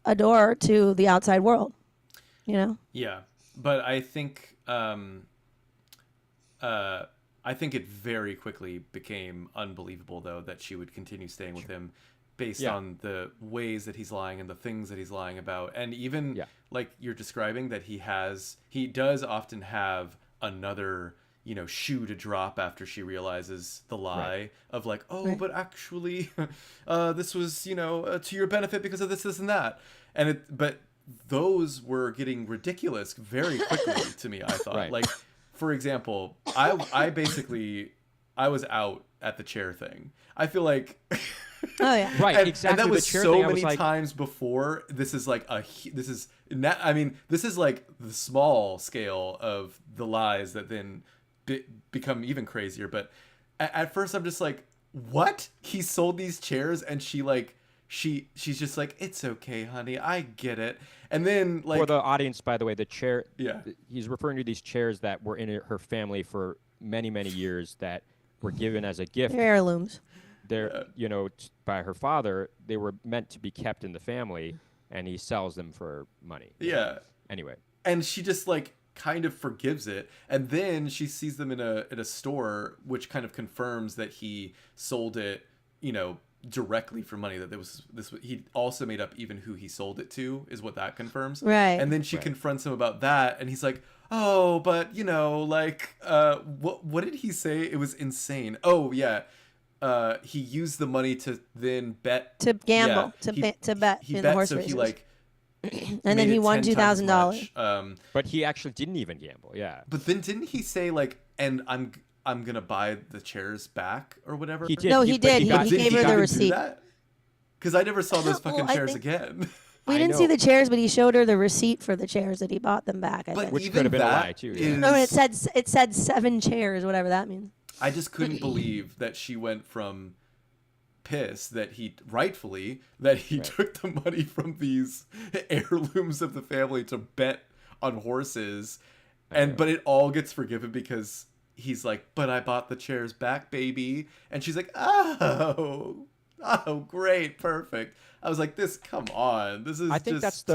a door to the outside world, Yeah, but I think it very quickly became unbelievable, though, that she would continue staying with him based on the ways that he's lying and the things that he's lying about, and even like you're describing, that he does often have another shoe to drop after she realizes the lie of like, but actually this was to your benefit because of this and that, but those were getting ridiculous very quickly to me, I thought. Like, for example, I was out at the chair thing. I feel like oh yeah, right, exactly. And that was the chair so thing, many like, times before. This is like this is like the small scale of the lies that then become even crazier. But at first I'm just like, what? He sold these chairs, and she's just like, it's okay, honey, I get it. And then, like, for the audience, by the way, the chair. Yeah. He's referring to these chairs that were in her family for many, many years that were given as a gift. they're heirlooms. They're, by her father. They were meant to be kept in the family, and he sells them for money. Yeah. Anyway. And she just like kind of forgives it, and then she sees them in a store, which kind of confirms that he sold it, directly for money. That he also made up even who he sold it to, is what that confirms. Right. And then she confronts him about that, and he's like, oh, but what did he say? It was insane. Oh yeah. He used the money to then bet, to gamble, yeah, to bet he in bet, the horse so races. he like and then he won $2,000. But he actually didn't even gamble. Yeah. But then didn't he say like, and I'm gonna buy the chairs back or whatever? He did. No, he did. got- He gave her the receipt. Because I never saw those Well, fucking I chairs think- again. We I didn't know. see the chairs, but he showed her the receipt for the chairs that he bought them back. I But think. Which even could have been a that lie, too, yeah. is- No, it said 7 chairs, whatever that means. I just couldn't believe that she went from pissed that he took the money from these heirlooms of the family to bet on horses, but it all gets forgiven because he's like, but I bought the chairs back, baby, and she's like, oh, Oh, great, perfect. I was like, this. Come on, this is. I think just...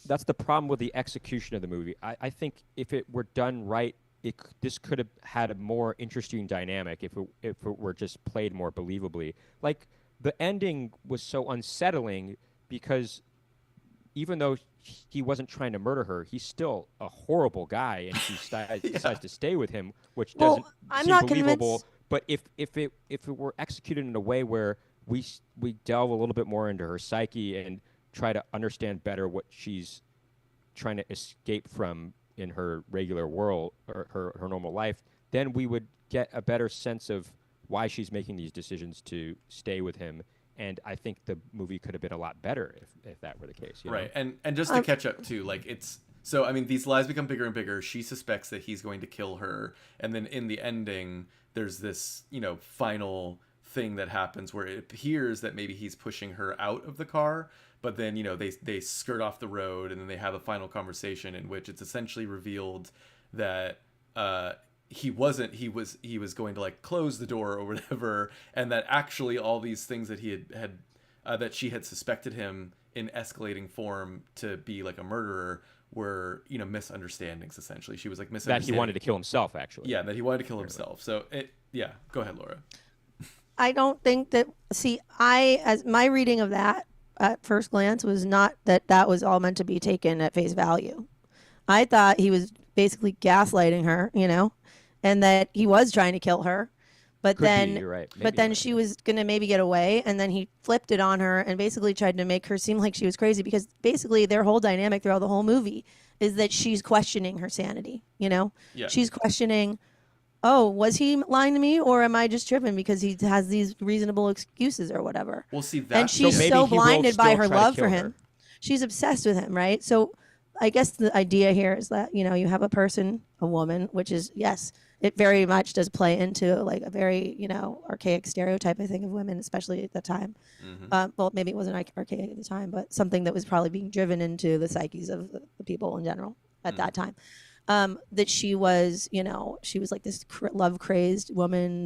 that's the problem with the execution of the movie. I think if it were done right, this could have had a more interesting dynamic if it were just played more believably. Like the ending was so unsettling because even though he wasn't trying to murder her, he's still a horrible guy, and she decides to stay with him, which doesn't I'm seem not believable. convinced. But if it were executed in a way where we delve a little bit more into her psyche and try to understand better what she's trying to escape from in her regular world or her normal life, then we would get a better sense of why she's making these decisions to stay with him. And I think the movie could have been a lot better if that were the case. You Right. know? And just to catch up too, like it's so I mean these lies become bigger and bigger. She suspects that he's going to kill her, and then in the ending there's this, final thing that happens where it appears that maybe he's pushing her out of the car, but then they skirt off the road, and then they have a final conversation in which it's essentially revealed that he wasn't he was going to like close the door or whatever, and that actually all these things that he had that she had suspected him in escalating form to be like a murderer were misunderstandings. Essentially she was like misunderstanding That he wanted to kill himself, actually. Yeah, that he wanted to kill himself. So go ahead, Laura. I don't think that. See, as my reading of that at first glance was not that was all meant to be taken at face value. I thought he was basically gaslighting her, and that he was trying to kill her. But Could then, be, you're right. Maybe but then you're right, she yeah. was gonna maybe get away, and then he flipped it on her and basically tried to make her seem like she was crazy, because basically their whole dynamic throughout the whole movie is that she's questioning her sanity. Yeah. She's questioning, oh, was he lying to me, or am I just tripping because he has these reasonable excuses or whatever? We'll see that. And she's maybe so he will blinded by still her try to love for kill him. her. She's obsessed with him, right? So I guess the idea here is that, you have a person, a woman, which is, yes, it very much does play into like a very, archaic stereotype, I think, of women, especially at the time. Well, maybe it wasn't archaic at the time, but something that was probably being driven into the psyches of the people in general at that time. That she was, she was like this love crazed woman,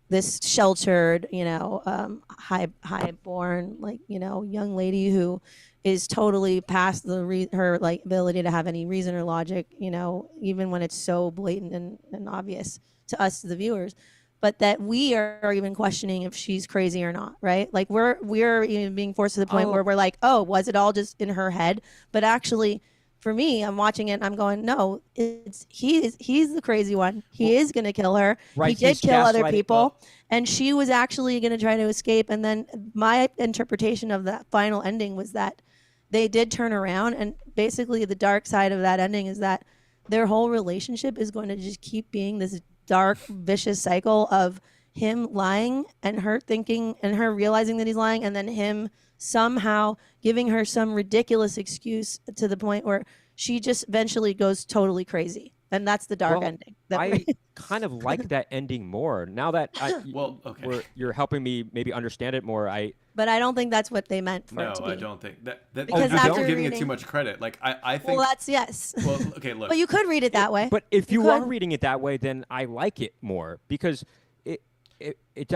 this sheltered, high born, like, young lady who is totally past her like ability to have any reason or logic, even when it's so blatant and obvious to us, to the viewers. But that we are even questioning if she's crazy or not, right? Like we're even being forced to the point where we're like, oh, was it all just in her head? But actually, for me, I'm watching it and I'm going, no, he's the crazy one. He is going to kill her. Right, He did he's kill other gaslighting- people, and she was actually going to try to escape. And then my interpretation of that final ending was that they did turn around, and basically the dark side of that ending is that their whole relationship is going to just keep being this dark, vicious cycle of him lying and her thinking and her realizing that he's lying, and then him somehow giving her some ridiculous excuse to the point where she just eventually goes totally crazy. And that's the dark ending. I kind of like that ending more now that Well, okay. you're helping me maybe understand it more. But I don't think that's what they meant for it to No, be. I don't think that. Because I after don't giving it reading- too much credit. Like I think. Well, that's yes. Well, okay, look. But you could read it that way. But if you could. are reading it that way, then I like it more because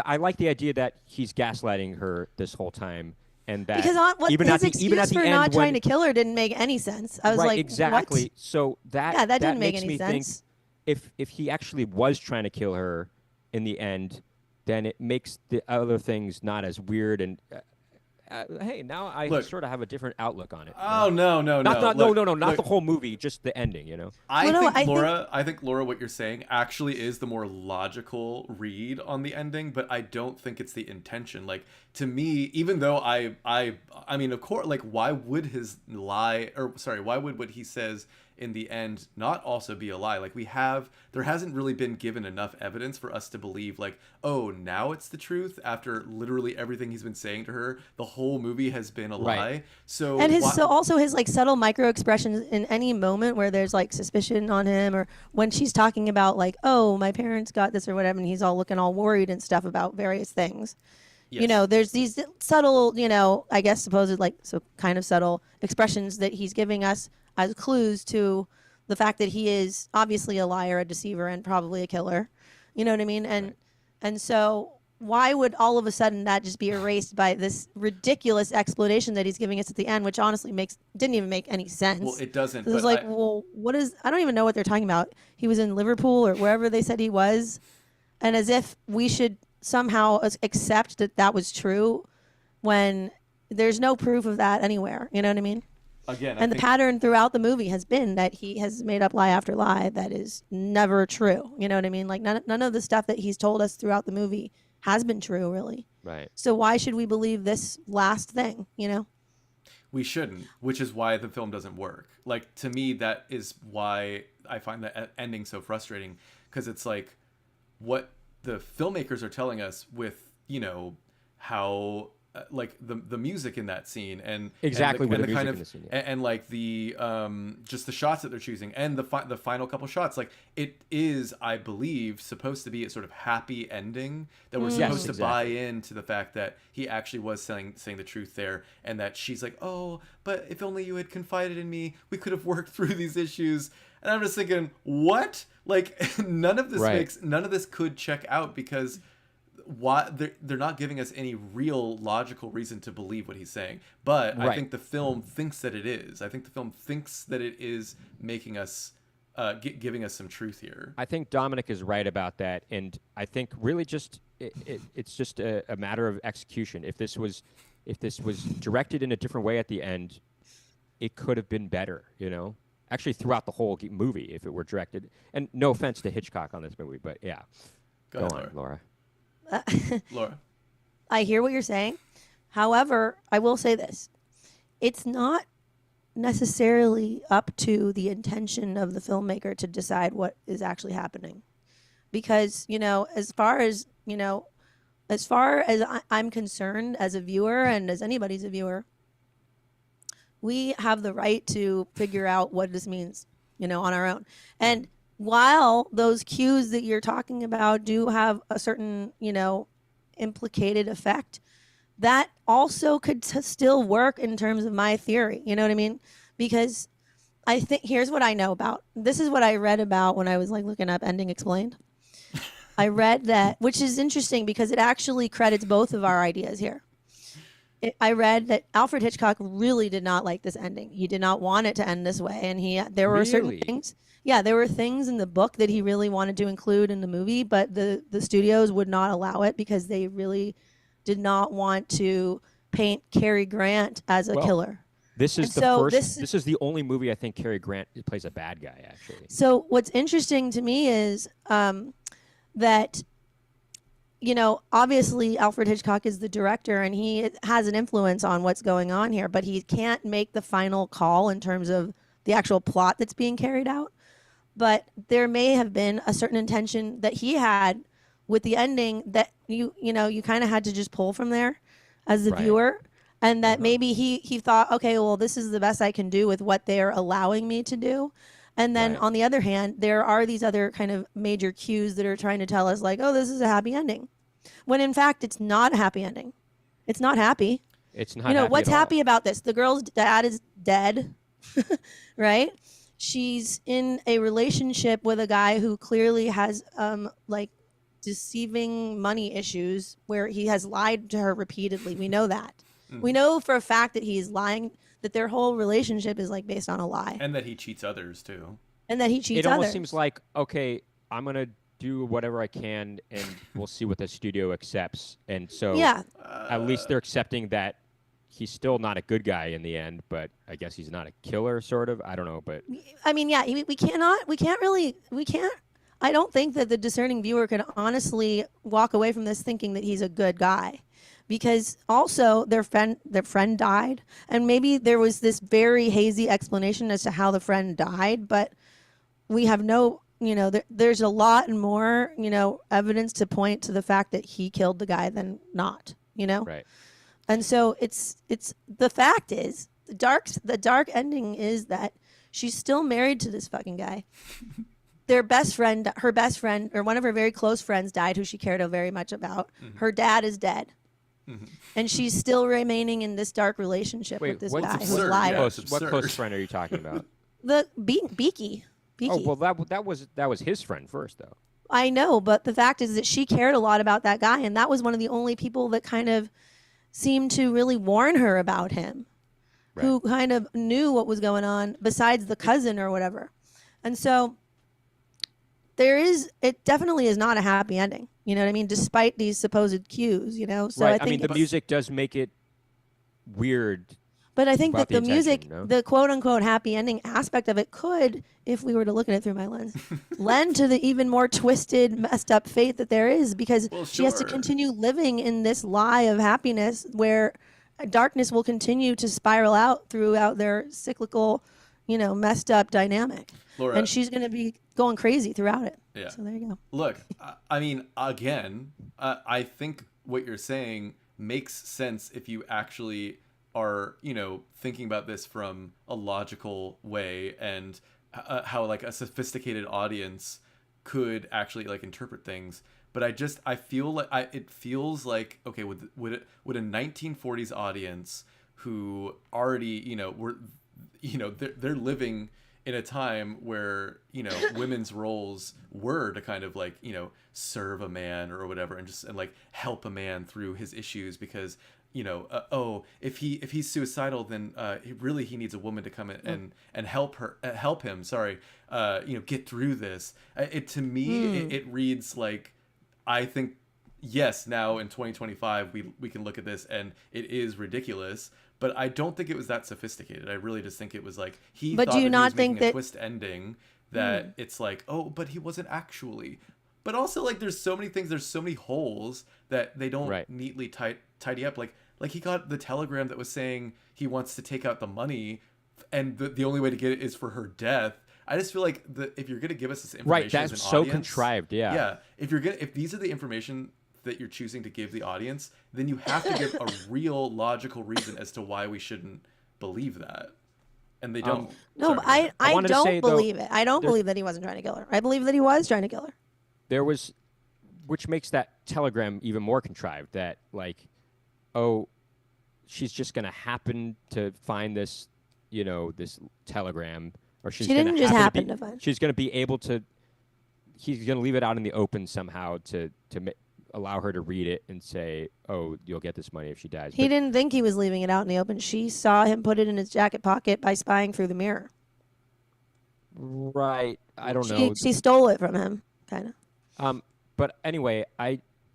I like the idea that he's gaslighting her this whole time, and that Because even his at the excuse even at the for end not trying when, to kill her didn't make any sense. I was right, like, exactly. What? So Yeah, that didn't make makes any me sense. think if he actually was trying to kill her in the end, then it makes the other things not as weird. And hey, now I Look. sort of have a different outlook on it. Oh no, not look, not the look. whole movie, just the ending. You know. I Well, no, think I think- Laura, what you're saying actually is the more logical read on the ending, but I don't think it's the intention. Like to me, even though I mean, of course, like why would why would what he says in the end not also be a lie? Like there hasn't really been given enough evidence for us to believe like, oh, now it's the truth after literally everything he's been saying to her. The whole movie has been a Right. lie. So And also his like subtle micro expressions in any moment where there's like suspicion on him, or when she's talking about like, oh, my parents got this or whatever, and he's all looking all worried and stuff about various things. Yes. There's these subtle, I guess supposed like so kind of subtle expressions that he's giving us as clues to the fact that he is obviously a liar, a deceiver, and probably a killer. You know what I mean? And so why would all of a sudden that just be erased by this ridiculous explanation that he's giving us at the end, which honestly didn't even make any sense. Well, it doesn't. It was like, well, what is? I don't even know what they're talking about. He was in Liverpool or wherever they said he was, and as if we should somehow accept that was true, when there's no proof of that anywhere. You know what I mean? Again, and the pattern throughout the movie has been that he has made up lie after lie that is never true. You know what I mean? Like none of the stuff that he's told us throughout the movie has been true, really. Right. So why should we believe this last thing, you know? We shouldn't, which is why the film doesn't work. Like, to me, that is why I find the ending so frustrating, because it's like what the filmmakers are telling us with, you know, how like the music in that scene and exactly and the music kind of in the scene, yeah. and like the just the shots that they're choosing and the final couple shots, like it is, I believe, supposed to be a sort of happy ending that we're supposed to buy into the fact that he actually was saying the truth there, and that she's like, oh, but if only you had confided in me, we could have worked through these issues. And I'm just thinking, what? Like none of this could check out, because why they're not giving us any real logical reason to believe what he's saying. But I think the film thinks that it is. I think the film thinks that it is making us giving us some truth here. I think Dominic is right about that, and I think really just it's just a matter of execution. If this was directed in a different way at the end, it could have been better, you know? Actually, throughout the whole movie, if it were directed. And no offense to Hitchcock on this movie, but yeah. Go on, Laura. Laura. I hear what you're saying. However, I will say this. It's not necessarily up to the intention of the filmmaker to decide what is actually happening. Because, you know, as far as I'm concerned as a viewer, and as anybody's a viewer, we have the right to figure out what this means, you know, on our own. And while those cues that you're talking about do have a certain, you know, implicated effect, that also could still work in terms of my theory. You know what I mean? Because I think here's what I know about. This is what I read about when I was like looking up Ending Explained. I read that, which is interesting because it actually credits both of our ideas here. I read that Alfred Hitchcock really did not like this ending. He did not want it to end this way, and there were certain things. Yeah, there were things in the book that he really wanted to include in the movie, but the studios would not allow it because they really did not want to paint Cary Grant as a killer. This is This is the only movie I think Cary Grant plays a bad guy, actually. So what's interesting to me is that, you know, obviously Alfred Hitchcock is the director and he has an influence on what's going on here, but he can't make the final call in terms of the actual plot that's being carried out. But there may have been a certain intention that he had with the ending that you kind of had to just pull from there as the viewer, and that maybe he thought, okay, well, this is the best I can do with what they're allowing me to do. And then on the other hand, there are these other kind of major cues that are trying to tell us like, oh, this is a happy ending. When in fact, it's not a happy ending. It's not happy. It's not. You know, happy what's at all. happy about this? The girl's dad is dead, right? She's in a relationship with a guy who clearly has like deceiving money issues where he has lied to her repeatedly. We know that. We know for a fact that he's lying, that their whole relationship is like based on a lie. And that he cheats others too. And that he cheats others. It others. almost seems like, okay, I'm going to do whatever I can and we'll see what the studio accepts. And so at least they're accepting that he's still not a good guy in the end, but I guess he's not a killer, sort of. I don't know, but I mean, yeah, we can't. I don't think that the discerning viewer can honestly walk away from this thinking that he's a good guy, because also their friend died, and maybe there was this very hazy explanation as to how the friend died, but we have no, you know, there's a lot more, you know, evidence to point to the fact that he killed the guy than not, you know. Right. And so it's the fact is the dark ending is that she's still married to this fucking guy. Her best friend, or one of her very close friends died, who she cared very much about. Mm-hmm. Her dad is dead. Mm-hmm. And she's still remaining in this dark relationship with this guy who's lying. What close friend are you talking about? The Beaky. Oh, well, that was his friend first, though. I know, but the fact is that she cared a lot about that guy, and that was one of the only people that kind of seemed to really warn her about him, who kind of knew what was going on besides the cousin or whatever. And so it definitely is not a happy ending. You know what I mean? Despite these supposed cues, you know? So Right. I think the music does make it weird. but I think about that the the music, intention, no? the quote unquote happy ending aspect of it could, if we were to look at it through my lens, lend to the even more twisted, messed up fate that there is, because Well, she has to sure. continue living in this lie of happiness where darkness will continue to spiral out throughout their cyclical, you know, messed up dynamic. Laura, And she's going to be going crazy throughout it. Yeah. So there you go. Look, I mean, again, I think what you're saying makes sense if you actually are, you know, thinking about this from a logical way, and how like a sophisticated audience could actually like interpret things. But I feel like it feels like, okay, would a 1940s audience who already, you know, they're living in a time where, you know, women's roles were to kind of like, you know, serve a man or whatever, and like help a man through his issues, because, you know, if he's suicidal, then he needs a woman to come in and help him, you know, get through this. It to me, it reads like, I think, yes, now in 2025 we can look at this and it is ridiculous, but I don't think it was that sophisticated. I really just think it was like But thought do you that not he was think making a that- twist ending that it's like, oh, but he wasn't actually. But also, like, there's so many things, there's so many holes that they don't Right. neatly tidy up. Like he got the telegram that was saying he wants to take out the money, and the only way to get it is for her death. I just feel like if you're gonna give us this information, Right, that's as an so audience, contrived, yeah. Yeah. If these are the information that you're choosing to give the audience, then you have to give a real logical reason as to why we shouldn't believe that. And they don't. No, Sorry, but go ahead. I I wanted to don't say, though, believe it. I don't believe that he wasn't trying to kill her. I believe that he was trying to kill her. There was, which makes that telegram even more contrived, that like, oh, she's just going to happen to find this, you know, this telegram, or she's She gonna didn't just happen be, to find- she's going to be able to, he's going to leave it out in the open somehow to allow her to read it and say, oh, you'll get this money if she dies. He But- didn't think he was leaving it out in the open. She saw him put it in his jacket pocket by spying through the mirror. Right. I don't know. She stole it from him, kind of. But anyway,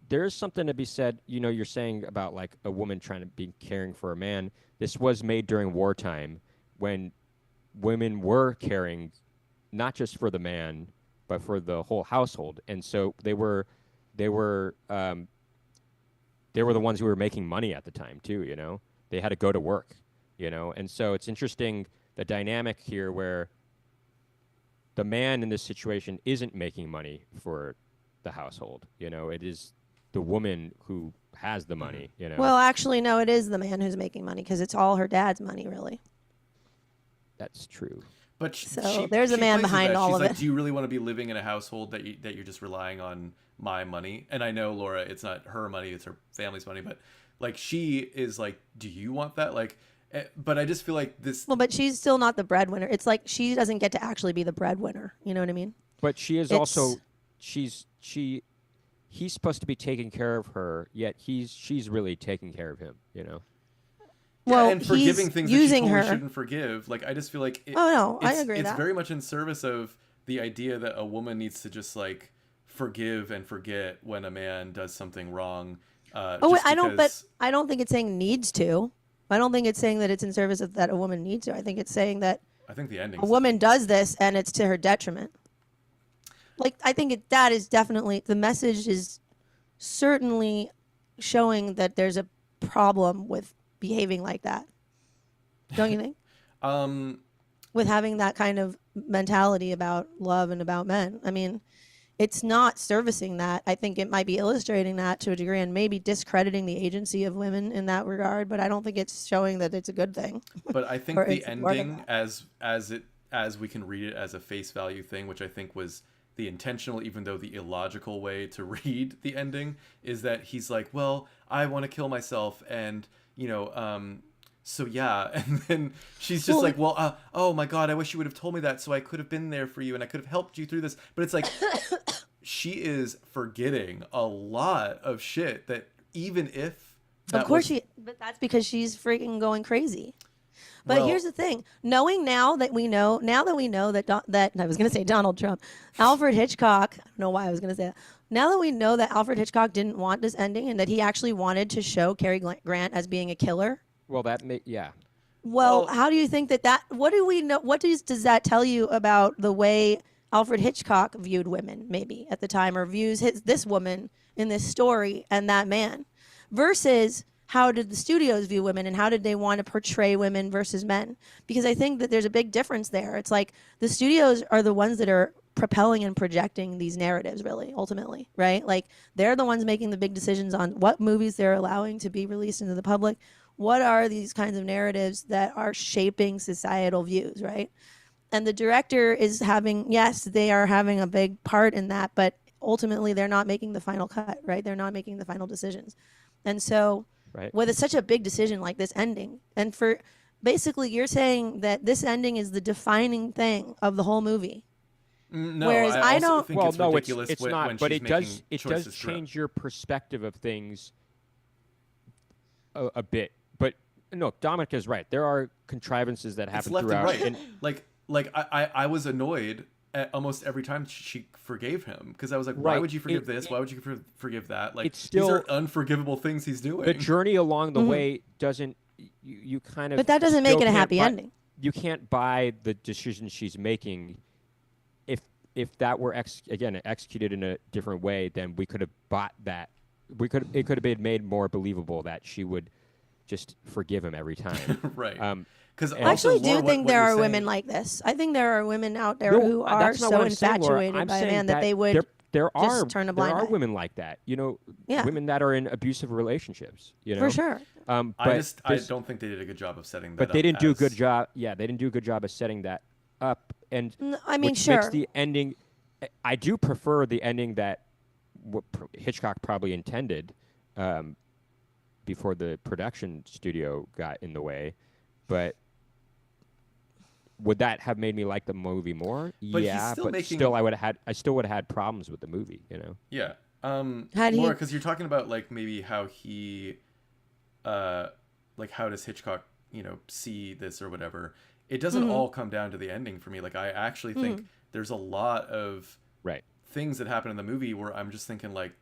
there's something to be said. You know, you're saying about like a woman trying to be caring for a man. This was made during wartime, when women were caring not just for the man, but for the whole household, and so they were the ones who were making money at the time too. You know, they had to go to work. You know, and so it's interesting, the dynamic here where the man in this situation isn't making money for the household. You know, it is the woman who has the money. You know, Well, actually, no, it is the man who's making money because it's all her dad's money, really. that's true. But So there's a man plays with behind that. all She's of like, it. do you really want to be living in a household that you're just relying on my money? And I know, Laura, it's not her money, it's her family's money, but like, she is like, do you want that? Like, but I just feel like this. Well, but she's still not the breadwinner. It's like she doesn't get to actually be the breadwinner. You know what I mean? But she is It's- also, he's supposed to be taking care of her, yet she's really taking care of him. You know. Well, and forgiving he's things using that she totally her. shouldn't forgive. Like, I just feel like Oh, no, I agree with It's that. very much in service of the idea that a woman needs to just like forgive and forget when a man does something wrong. Oh, wait, just I don't. But because- I don't think it's saying needs to. I don't think it's saying that it's in service of that a woman needs to. I think it's saying that I think the ending. a woman does this and it's to her detriment. Like, I think that is definitely, the message is certainly showing that there's a problem with behaving like that. Don't you think? With having that kind of mentality about love and about men. I mean, it's not servicing that. I think it might be illustrating that to a degree and maybe discrediting the agency of women in that regard, but I don't think it's showing that it's a good thing. But I think Or the it's more than ending, as we can read it as a face value thing, which I think was the intentional, even though the illogical way to read the ending, is that he's like, well, I want to kill myself, and you know, so yeah, and then she's just like, well, oh my God, I wish you would have told me that, so I could have been there for you, and I could have helped you through this. But it's like, she is forgetting a lot of shit that even if that Of course was, but that's because she's freaking going crazy. But well, here's the thing: knowing now that we know that that I was going to say Donald Trump, Alfred Hitchcock. I don't know why I was going to say that. Now that we know that Alfred Hitchcock didn't want this ending and that he actually wanted to show Cary Grant as being a killer. Well, that may yeah. Well, how do you think that? What do we know? What does that tell you about the way Alfred Hitchcock viewed women, maybe at the time, or views this woman in this story and that man, versus how did the studios view women and how did they want to portray women versus men? Because I think that there's a big difference there. It's like the studios are the ones that are propelling and projecting these narratives, really, ultimately, right? Like they're the ones making the big decisions on what movies they're allowing to be released into the public. What are these kinds of narratives that are shaping societal views, right? And the director is having, yes, they are having a big part in that, but ultimately they're not making the final cut, right? They're not making the final decisions. And so with such a big decision like this ending, and for basically you're saying that this ending is the defining thing of the whole movie. No, whereas I also don't think Well, it's no, ridiculous it's when not. But she's it does making it choices does throughout. change your perspective of things a bit. But no, Dominic is right. There are contrivances that It's happen left throughout. and right. Like I was annoyed at almost every time she forgave him because I was like, why Right. would you forgive this? Why would you forgive that? Like It's these still- are unforgivable things he's doing. The journey along the way doesn't. You kind of. But that doesn't make still it a can't happy buy- ending. You can't buy the decision she's making. If that were executed in a different way, then we could have bought that. It could have been made more believable that she would just forgive him every time. right. Um, Because I actually do think there are women like this. I think there are women out there who are that's not so what I'm saying, Laura. infatuated I'm by a saying man that they would there are just turn a blind there are eye. women like that. Yeah. Women that are in abusive relationships. For sure. But I don't think they did a good job of setting that up. But they didn't do a good as- job. Yeah, they didn't do a good job of setting that up. And I mean, which sure. makes the ending. I do prefer the ending that Hitchcock probably intended before the production studio got in the way. But would that have made me like the movie more? But he's yeah, still but making- still, I still would have had problems with the movie. Yeah. How do Laura, you- because you're talking about like maybe how he, like how does Hitchcock, see this or whatever. It doesn't all come down to the ending for me. Like I actually think there's a lot of Right. things that happen in the movie where I'm just thinking like,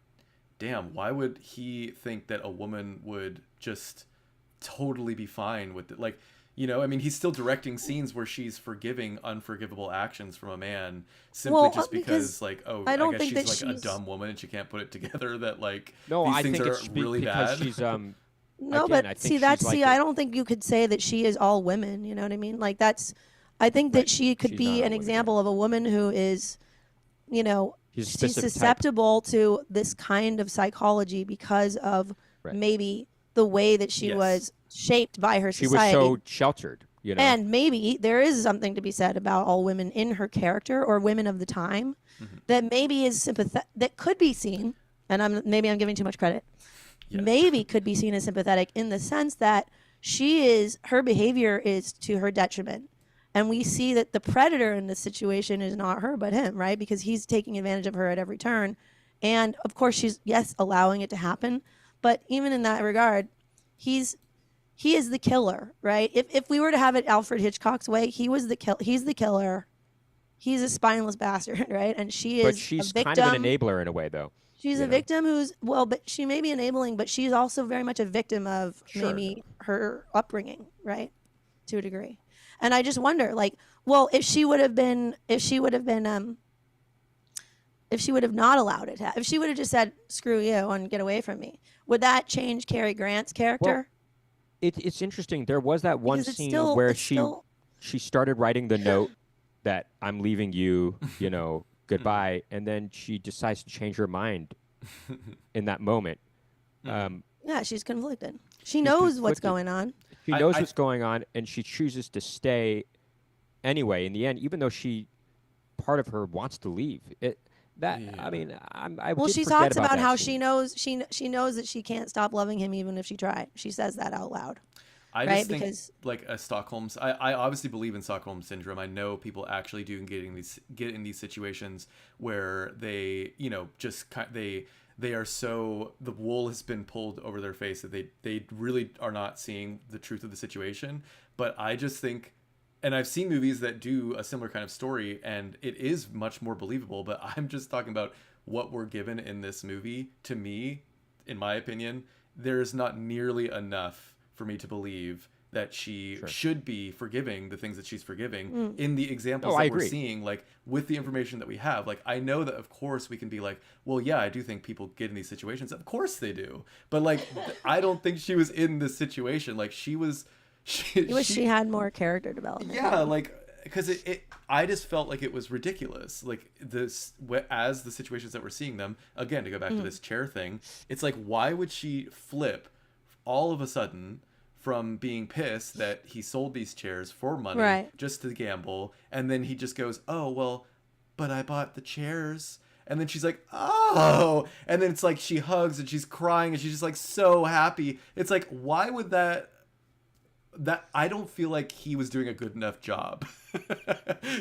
damn, why would he think that a woman would just totally be fine with it? Like, I mean, he's still directing scenes where she's forgiving unforgivable actions from a man simply just because like, oh, I don't guess think she's that like a she's- dumb woman and she can't put it together that like No, these I things think are it's really because bad. she's No, again, but I see, think she's like I don't think you could say that she is all women. You know what I mean? Like I think that Right. she could She's be not all an women, example of a woman who is, She's a she's specific type. susceptible to this kind of psychology because of Right. maybe the way that she Yes. was shaped by her She society. was so sheltered. And maybe there is something to be said about all women in her character or women of the time that maybe is sympathetic, that could be seen, and maybe I'm giving too much credit, maybe could be seen as sympathetic in the sense that her behavior is to her detriment. And we see that the predator in this situation is not her, but him, right? Because he's taking advantage of her at every turn. And of course, she's, yes, allowing it to happen. But even in that regard, he is the killer, right? If we were to have it Alfred Hitchcock's way, he's the killer. He's a spineless bastard, right? And she is But she's a victim. kind of an enabler in a way, though. She's a victim but she may be enabling, but she's also very much a victim of maybe her upbringing, right? To a degree. And I just wonder, like, well, if she would have not allowed it, if she would have just said, screw you and get away from me, would that change Cary Grant's character? It's interesting. There was that one Because it's scene still- where it's still- she started writing the note that I'm leaving you, goodbye, and then she decides to change her mind in that moment. Yeah, she's conflicted. She knows what's conflicted. going on. She I- knows I- what's going on, and she chooses to stay anyway. In the end, even though part of her wants to leave. I mean, I Well, did she forget talks about that how scene. she knows that she can't stop loving him even if she tried. She says that out loud. I right? just think Because like a Stockholm's. I obviously believe in Stockholm syndrome. I know people actually do get in these situations where they, just they are so, the wool has been pulled over their face that they really are not seeing the truth of the situation. But I just think, and I've seen movies that do a similar kind of story, and it is much more believable. But I'm just talking about what we're given in this movie. To me, in my opinion, there is not nearly enough for me to believe that she should be forgiving the things that she's forgiving in the examples that we're seeing, like with the information that we have. Like, I know that of course we can be like, well, yeah, I do think people get in these situations. Of course they do. But like, I don't think she was in this situation. Like she had more character development. Yeah. Like, because I just felt like it was ridiculous. Like as the situations that we're seeing them, again, to go back to this chair thing, it's like, why would she flip all of a sudden from being pissed that he sold these chairs for money just to gamble, and then he just goes, oh, well, but I bought the chairs. And then she's like, oh, and then it's like she hugs and she's crying and she's just like so happy. It's like, why would that I don't feel like he was doing a good enough job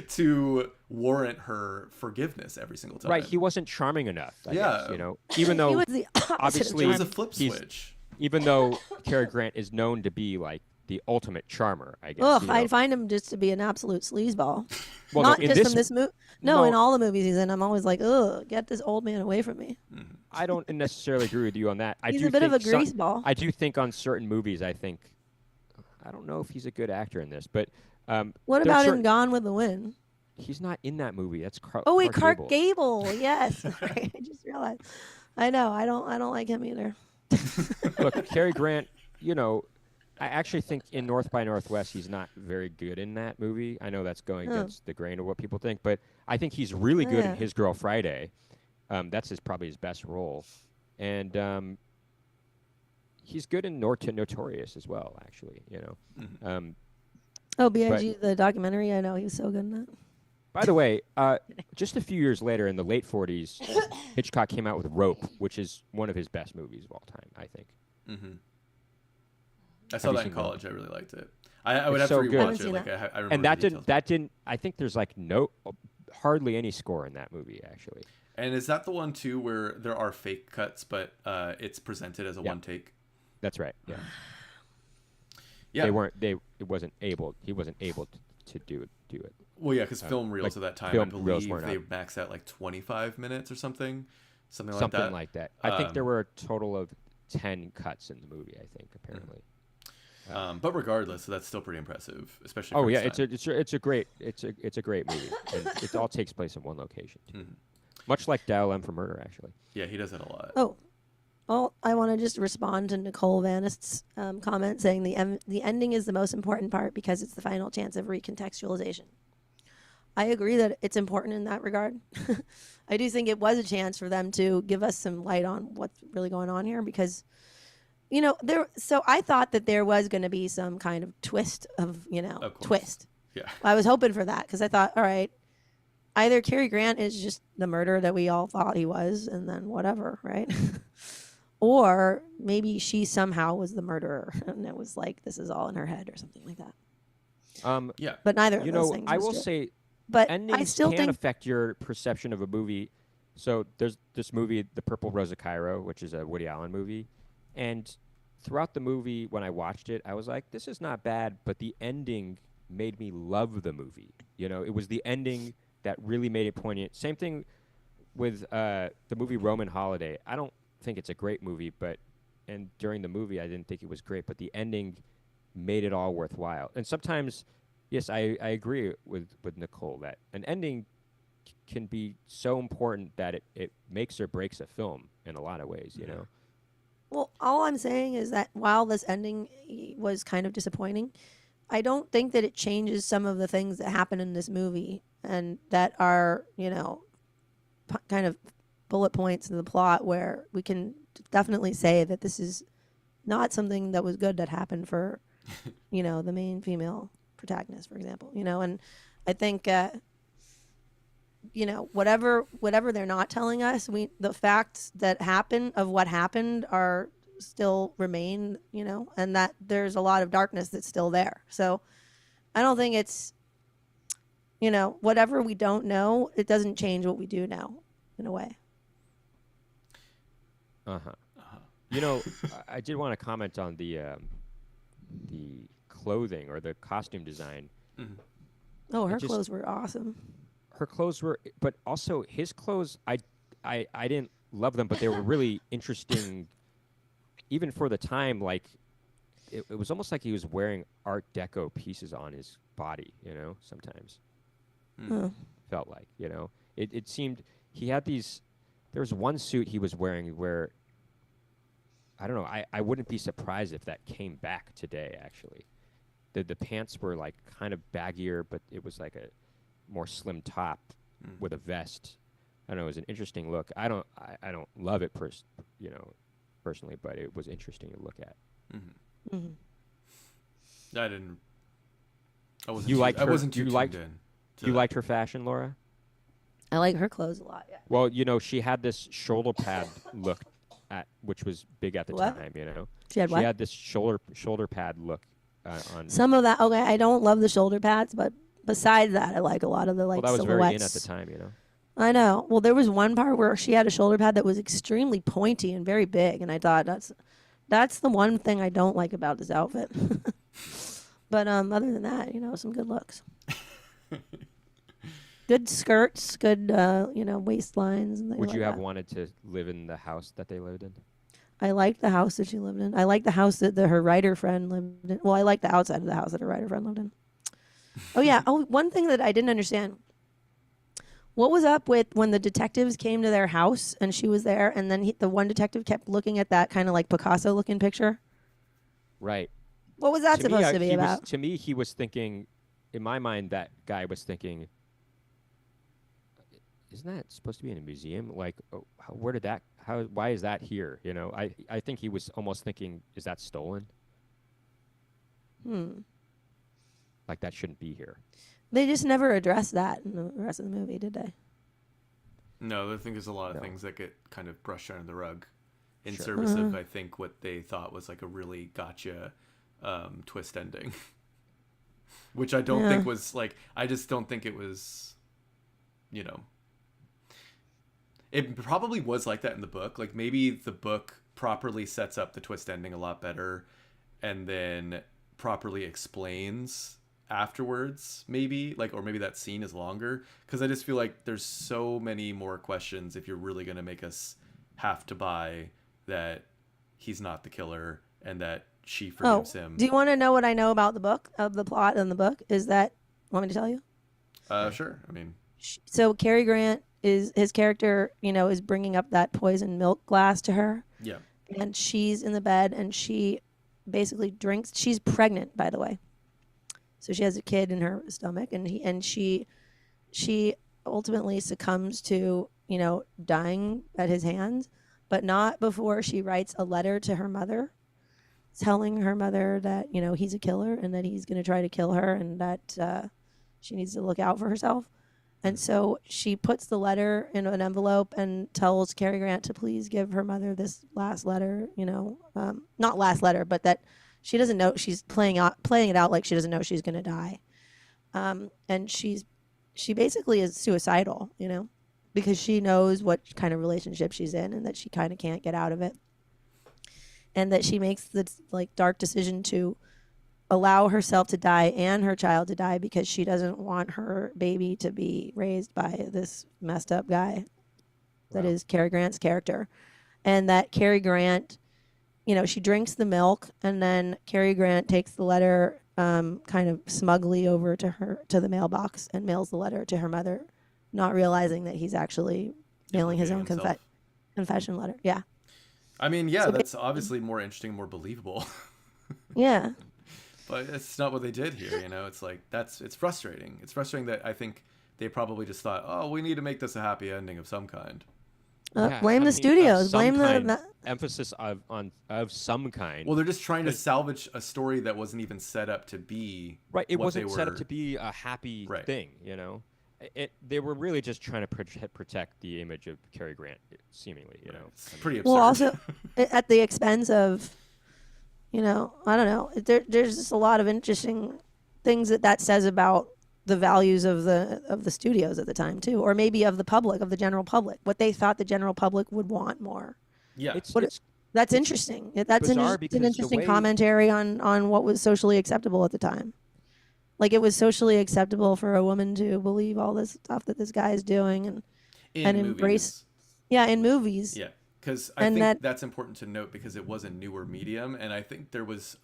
to warrant her forgiveness every single time. Right, he wasn't charming enough, I guess, even though he was the obviously it was a flip switch. Even though Cary Grant is known to be like the ultimate charmer, I guess. Ugh, I find him just to be an absolute sleazeball. Well, Not no, just from this movie. No, in all the movies he's in, I'm always like, ugh, get this old man away from me. I don't necessarily agree with you on that. He's a bit of a greaseball. I do think on certain movies, I don't know if he's a good actor in this, but what about in Gone with the Wind? He's not in that movie. That's Clark Gable. Yes, I just realized. I know. I don't like him either. Look, Cary Grant, I actually think in North by Northwest, he's not very good in that movie. I know that's going against the grain of what people think, but I think he's really good in His Girl Friday. That's probably his best role. And he's good in Notorious as well, actually, B.I.G., the documentary, I know he was so good in that. By the way, just a few years later, in the late 40s, Hitchcock came out with Rope, which is one of his best movies of all time, I think. Mm-hmm. I saw that in college. I really liked it. I would have to rewatch it. Like I remember. And that didn't. I think there's like hardly any score in that movie, actually. And is that the one too where there are fake cuts, but it's presented as a one take? That's right. Yeah. Yeah. He wasn't able to do it. Well, yeah, because film reels at that time, I believe they maxed out like 25 minutes or something like that. I think there were a total of 10 cuts in the movie. I think apparently. But regardless, so that's still pretty impressive, especially. Oh yeah, it's a great movie, and it all takes place in one location, too. Much like Dial M for Murder, actually. Yeah, he does that a lot. Oh, well, I want to just respond to Nicole Vanist's comment saying the ending is the most important part because it's the final chance of recontextualization. I agree that it's important in that regard. I do think it was a chance for them to give us some light on what's really going on here because, so I thought that there was going to be some kind of twist of twist. Yeah. I was hoping for that because I thought, all right, either Cary Grant is just the murderer that we all thought he was and then whatever, right? Or maybe she somehow was the murderer and it was like, this is all in her head or something like that. Yeah. But neither of those things. I will say, but endings I still can affect your perception of a movie. So there's this movie, The Purple Rose of Cairo, which is a Woody Allen movie. And throughout the movie, when I watched it, I was like, this is not bad, but the ending made me love the movie. It was the ending that really made it poignant. Same thing with the movie Roman Holiday. I don't think it's a great movie, and during the movie, I didn't think it was great, but the ending made it all worthwhile. And sometimes, yes, I agree with Nicole that an ending can be so important that it makes or breaks a film in a lot of ways, Well, all I'm saying is that while this ending was kind of disappointing, I don't think that it changes some of the things that happen in this movie and that are, kind of bullet points in the plot where we can definitely say that this is not something that was good that happened for, the main female protagonist, for example, and I think, whatever they're not telling us, the facts that happen of what happened are still remain, and that there's a lot of darkness that's still there. So I don't think it's, whatever we don't know, it doesn't change what we do know in a way. I did want to comment on the clothing or the costume design. Oh, her clothes were awesome. Her clothes were, but also his clothes, I didn't love them, but they were really interesting, even for the time. Like, it was almost like he was wearing Art Deco pieces on his body, sometimes. Felt like, it seemed he had these, there was one suit he was wearing where, I don't know, I wouldn't be surprised if that came back today, actually. The pants were like kind of baggier, but it was like a more slim top with a vest. I don't know, it was an interesting look. I don't love it personally, but it was interesting to look at. I wasn't. You liked her? I wasn't too You tuned in. You liked her fashion, Laura? I like her clothes a lot. Yeah. Well, she had this shoulder pad look which was big at the What? time. She had what? She had this shoulder pad look on. Some of that. Okay, I don't love the shoulder pads, but besides that, I like a lot of the Well, that was silhouettes. very in at the time. I know. Well, there was one part where she had a shoulder pad that was extremely pointy and very big, and I thought that's the one thing I don't like about this outfit. But other than that, some good looks. Good skirts, good waistlines. And things Would like you have that. wanted to live in the house that they lived in? I liked the house that she lived in. I liked the house that her writer friend lived in. Well, I liked the outside of the house that her writer friend lived in. Oh yeah. Oh, one thing that I didn't understand. What was up with when the detectives came to their house and she was there, and then the one detective kept looking at that kind of like Picasso-looking picture? Right. What was that supposed to be about? To me, he was thinking, in my mind, that guy was thinking, isn't that supposed to be in a museum? Like, where did that? Why is that here? I think he was almost thinking, is that stolen? Like that shouldn't be here. They just never addressed that in the rest of the movie, did they? No, I think there's a lot of things that get kind of brushed under the rug in service of, I think, what they thought was like a really gotcha twist ending. Which I don't think was like, I just don't think it was, it probably was like that in the book. Like maybe the book properly sets up the twist ending a lot better and then properly explains afterwards, maybe, like, or maybe that scene is longer, because I just feel like there's so many more questions if you're really going to make us have to buy that he's not the killer and that she forgives him. Do you want to know what I know about the book, of the plot in the book? Is that, want me to tell you? Sure. I mean, so Cary Grant his character, is bringing up that poisoned milk glass to her. Yeah. And she's in the bed and she basically drinks. She's pregnant, by the way. So she has a kid in her stomach, and she ultimately succumbs to, dying at his hands, but not before she writes a letter to her mother, telling her mother that, he's a killer and that he's going to try to kill her and that she needs to look out for herself. And so she puts the letter in an envelope and tells Cary Grant to please give her mother this last letter, not last letter, but that she doesn't know, she's playing it out like she doesn't know she's going to die. And she basically is suicidal, because she knows what kind of relationship she's in and that she kind of can't get out of it. And that she makes this like dark decision to allow herself to die and her child to die because she doesn't want her baby to be raised by this messed up guy that is Cary Grant's character. And that Cary Grant, she drinks the milk, and then Cary Grant takes the letter kind of smugly over to the mailbox and mails the letter to her mother, not realizing that he's actually mailing his own confession letter. Yeah. I mean, yeah, so that's obviously more interesting, more believable. Yeah. But it's not what they did here, It's like, it's frustrating. It's frustrating that I think they probably just thought, oh, we need to make this a happy ending of some kind. Blame the studios. Blame the emphasis of some kind. Well, they're just trying to salvage a story that wasn't even set up to be right. It wasn't set up to be a happy thing, they were really just trying to protect the image of Cary Grant, seemingly. You know, It's pretty absurd. Well, also at the expense of, I don't know. There's just a lot of interesting things that says about the values of the studios at the time too, or maybe of the public, of the general public, what they thought the general public would want more. Yeah. That's interesting. That's bizarre it's because an the interesting way- commentary on what was socially acceptable at the time. Like, it was socially acceptable for a woman to believe all this stuff that this guy is doing and in embrace. movies. Yeah, in movies. Yeah, because I And think that's important to note because it was a newer medium, and I think there was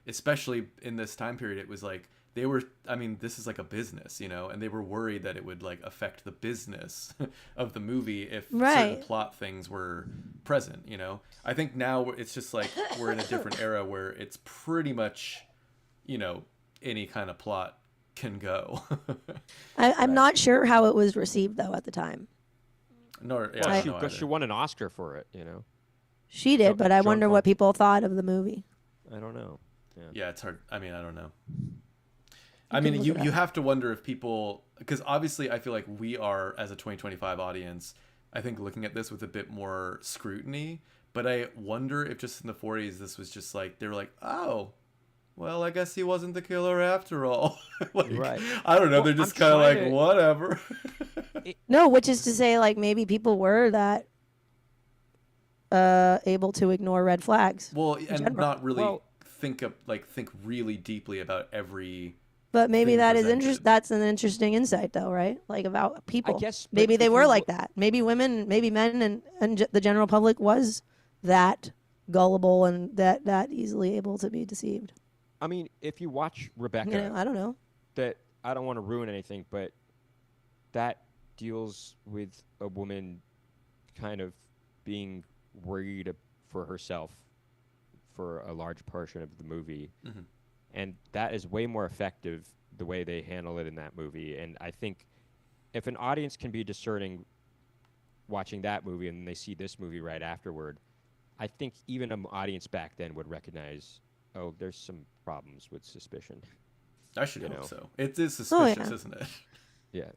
especially in this time period, it was like they were. I mean, this is like a business, and they were worried that it would like affect the business of the movie if certain plot things were present. I think now it's just like we're in a different era where it's pretty much, any kind of plot can go. I'm not sure how it was received though at the time. Nor, yeah, Well, I don't know she either. won an Oscar for it. She did, but I Joan wonder Conn- what people thought of the movie. I don't know. Yeah, it's hard. I mean, I don't know. can look You it up. you have to wonder if people, because obviously I feel like we are, as a 2025 audience, I think looking at this with a bit more scrutiny, but I wonder if just in the 40s this was just like they were like, oh, well, I guess he wasn't the killer after all. Right. I don't know. Well, They're just I'm kind of like, trying to- whatever. No, which is to say, like, maybe people were that able to ignore red flags. Well, and general. not really Well- think really deeply about every. But maybe thing that is presented. That's an interesting insight, though, right? Like, about people. guess, but maybe they if were you like look- that. Maybe women, maybe men, and the general public was that gullible and that easily able to be deceived. I mean, if you watch Rebecca, I don't know. that I don't want to ruin anything, but that deals with a woman kind of being worried for herself for a large portion of the movie. Mm-hmm. And that is way more effective the way they handle it in that movie. And I think if an audience can be discerning watching that movie and they see this movie right afterward, I think even an audience back then would recognize, oh, there's some problems with suspicion. I should You hope know. so. It is Oh, suspicious, yeah. isn't it? Yeah.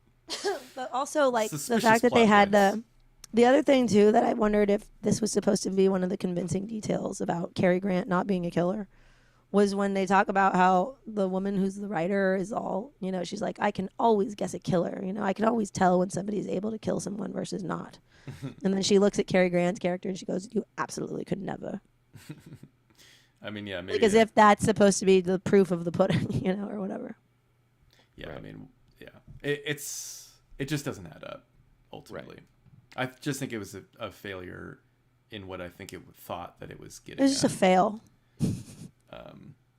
But also, like, the Suspicious fact that they plot had points. the other thing too that I wondered if this was supposed to be one of the convincing details about Cary Grant not being a killer was when they talk about how the woman who's the writer is all, she's like, I can always guess a killer. I can always tell when somebody's able to kill someone versus not. And then she looks at Cary Grant's character and she goes, you absolutely could never. I mean, yeah, maybe. Like, as if that's supposed to be the proof of the pudding, or whatever. Yeah, I Right. mean, yeah. It just doesn't add up, ultimately. I just think it was a failure in what I think it thought that it was It getting was just a at. fail.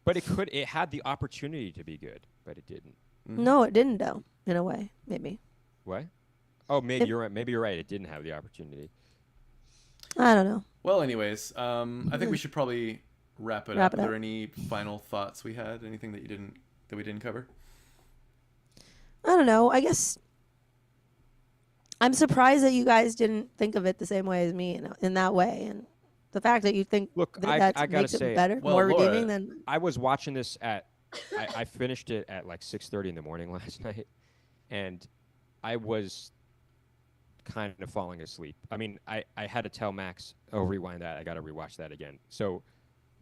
But it had the opportunity to be good, but it didn't. No, it didn't, though, in a way, maybe. What? Oh, maybe you're right. Maybe you're right. It didn't have the opportunity. I don't know. Well, anyways, I think we should probably wrap it Wrap up. it Are up. there any final thoughts we had? Anything that we didn't cover? I don't know. I guess I'm surprised that you guys didn't think of it the same way as me in that way. And the fact that you think Look, that I gotta makes say, it better, Well, more Laura- redeeming than. I was watching this I finished it at like 6:30 in the morning last night, and I was kind of falling asleep. I mean, I had to tell Max, oh, rewind that. I got to rewatch that again. So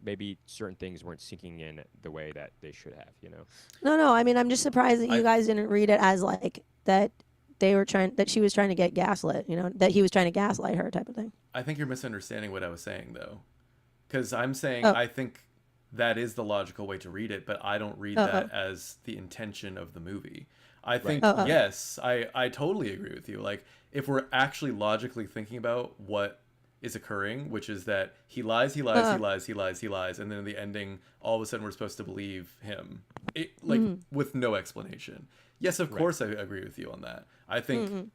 maybe certain things weren't sinking in the way that they should have, No. I mean, I'm just surprised that you guys didn't read it as like that that she was trying to get gaslit. That he was trying to gaslight her, type of thing. I think you're misunderstanding what I was saying, though. Because I'm saying Oh. I think that is the logical way to read it, but I don't read that as the intention of the movie. I think, yes, I totally agree with you. Like, if we're actually logically thinking about what is occurring, which is that he lies, he lies, and then in the ending, all of a sudden we're supposed to believe him, with no explanation. Yes, of course I agree with you on that. I think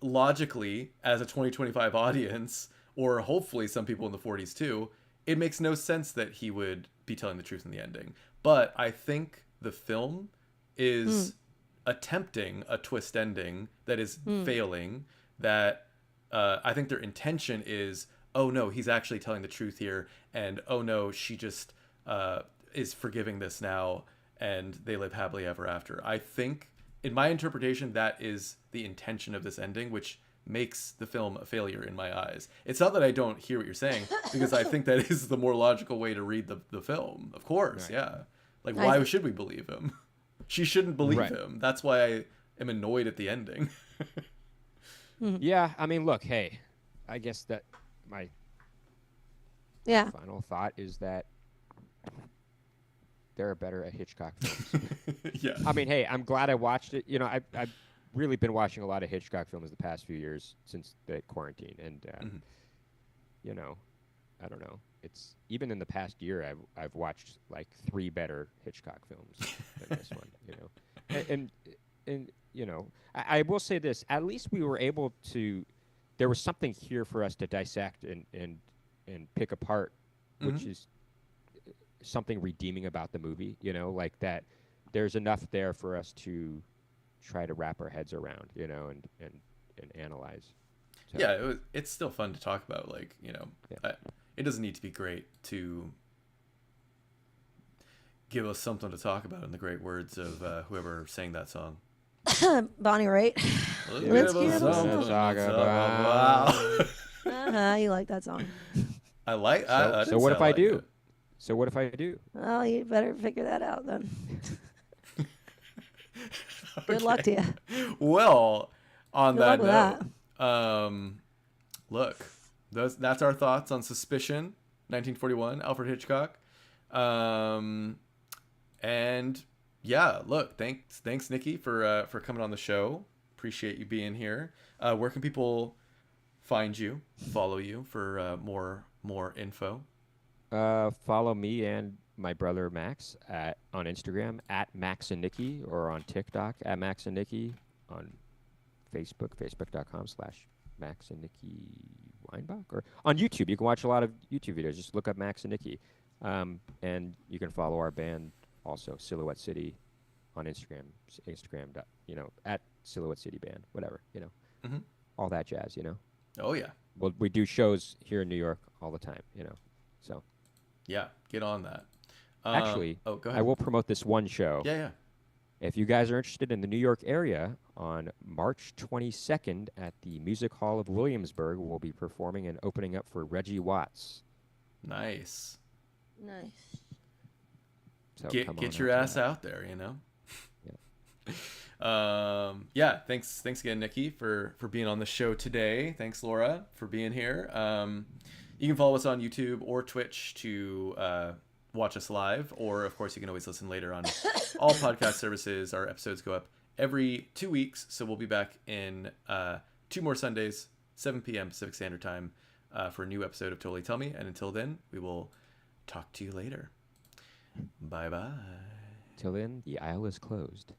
logically, as a 2025 audience, or hopefully some people in the 40s too, it makes no sense that he would be telling the truth in the ending. But I think the film is attempting a twist ending that is failing, that I think their intention is, oh no, he's actually telling the truth here, and oh no, she just is forgiving this now, and they live happily ever after. I think in my interpretation, that is the intention of this ending, which makes the film a failure in my eyes. It's not that I don't hear what you're saying, because I think that is the more logical way to read the film. Of course, Right. yeah. Like, why should we believe him? She shouldn't believe Right. him. That's why I am annoyed at the ending. Yeah, I mean, look, hey, I guess that my Yeah. final thought is that there are better at Hitchcock films. Yeah. I mean, hey, I'm glad I watched it. You know, I've really been watching a lot of Hitchcock films the past few years since the quarantine, and you know, I don't know. It's even in the past year, I've watched like 3 better Hitchcock films than this one. You know, and you know, I will say this: at least we were able to. There was something here for us to dissect and pick apart, which is something redeeming about the movie. You know, like that. There's enough there for us to try to wrap our heads around, you know, and analyze. So, Yeah, it's still fun to talk about. Like, you know, Yeah. it doesn't need to be great to give us something to talk about, in the great words of whoever sang that song. Bonnie Raitt. Let's give us something to talk about. You like that song? I like. So what if I do? So what if I do? Well, you better figure that out then. Good luck to you. Well, on Good that luck note, with look, that's our thoughts on Suspicion, 1941, Alfred Hitchcock. And yeah, look, thanks Nicky for coming on the show. Appreciate you being here. Where can people find you, follow you for more info? Follow me and my brother Max on Instagram at Max and Nicky, or on TikTok at Max and Nicky, on Facebook, facebook.com/Max and Nicky Weinbach, or on YouTube. You can watch a lot of YouTube videos. Just look up Max and Nicky, and you can follow our band also, Silhouette City, on Instagram. You know, at Silhouette City Band, whatever, you know, all that jazz, you know. Oh yeah, Well, we do shows here in New York all the time, you know, so. yeah, get on that. Actually, go ahead. I will promote this one show. Yeah. If you guys are interested in the New York area, on March 22nd at the Music Hall of Williamsburg, we'll be performing and opening up for Reggie Watts. Nice. Nice. So come Get on your out to ass that. out there, you know. Yeah. Yeah, thanks again, Nicky, for being on the show today. Thanks, Laura, for being here. You can follow us on YouTube or Twitch to watch us live, or of course you can always listen later on all podcast services. Our episodes go up every 2 weeks, so we'll be back in 2 more Sundays, 7 p.m. Pacific Standard Time, for a new episode of Totally Tell Me. And until then, we will talk to you later. Bye bye. Till then, the aisle is closed.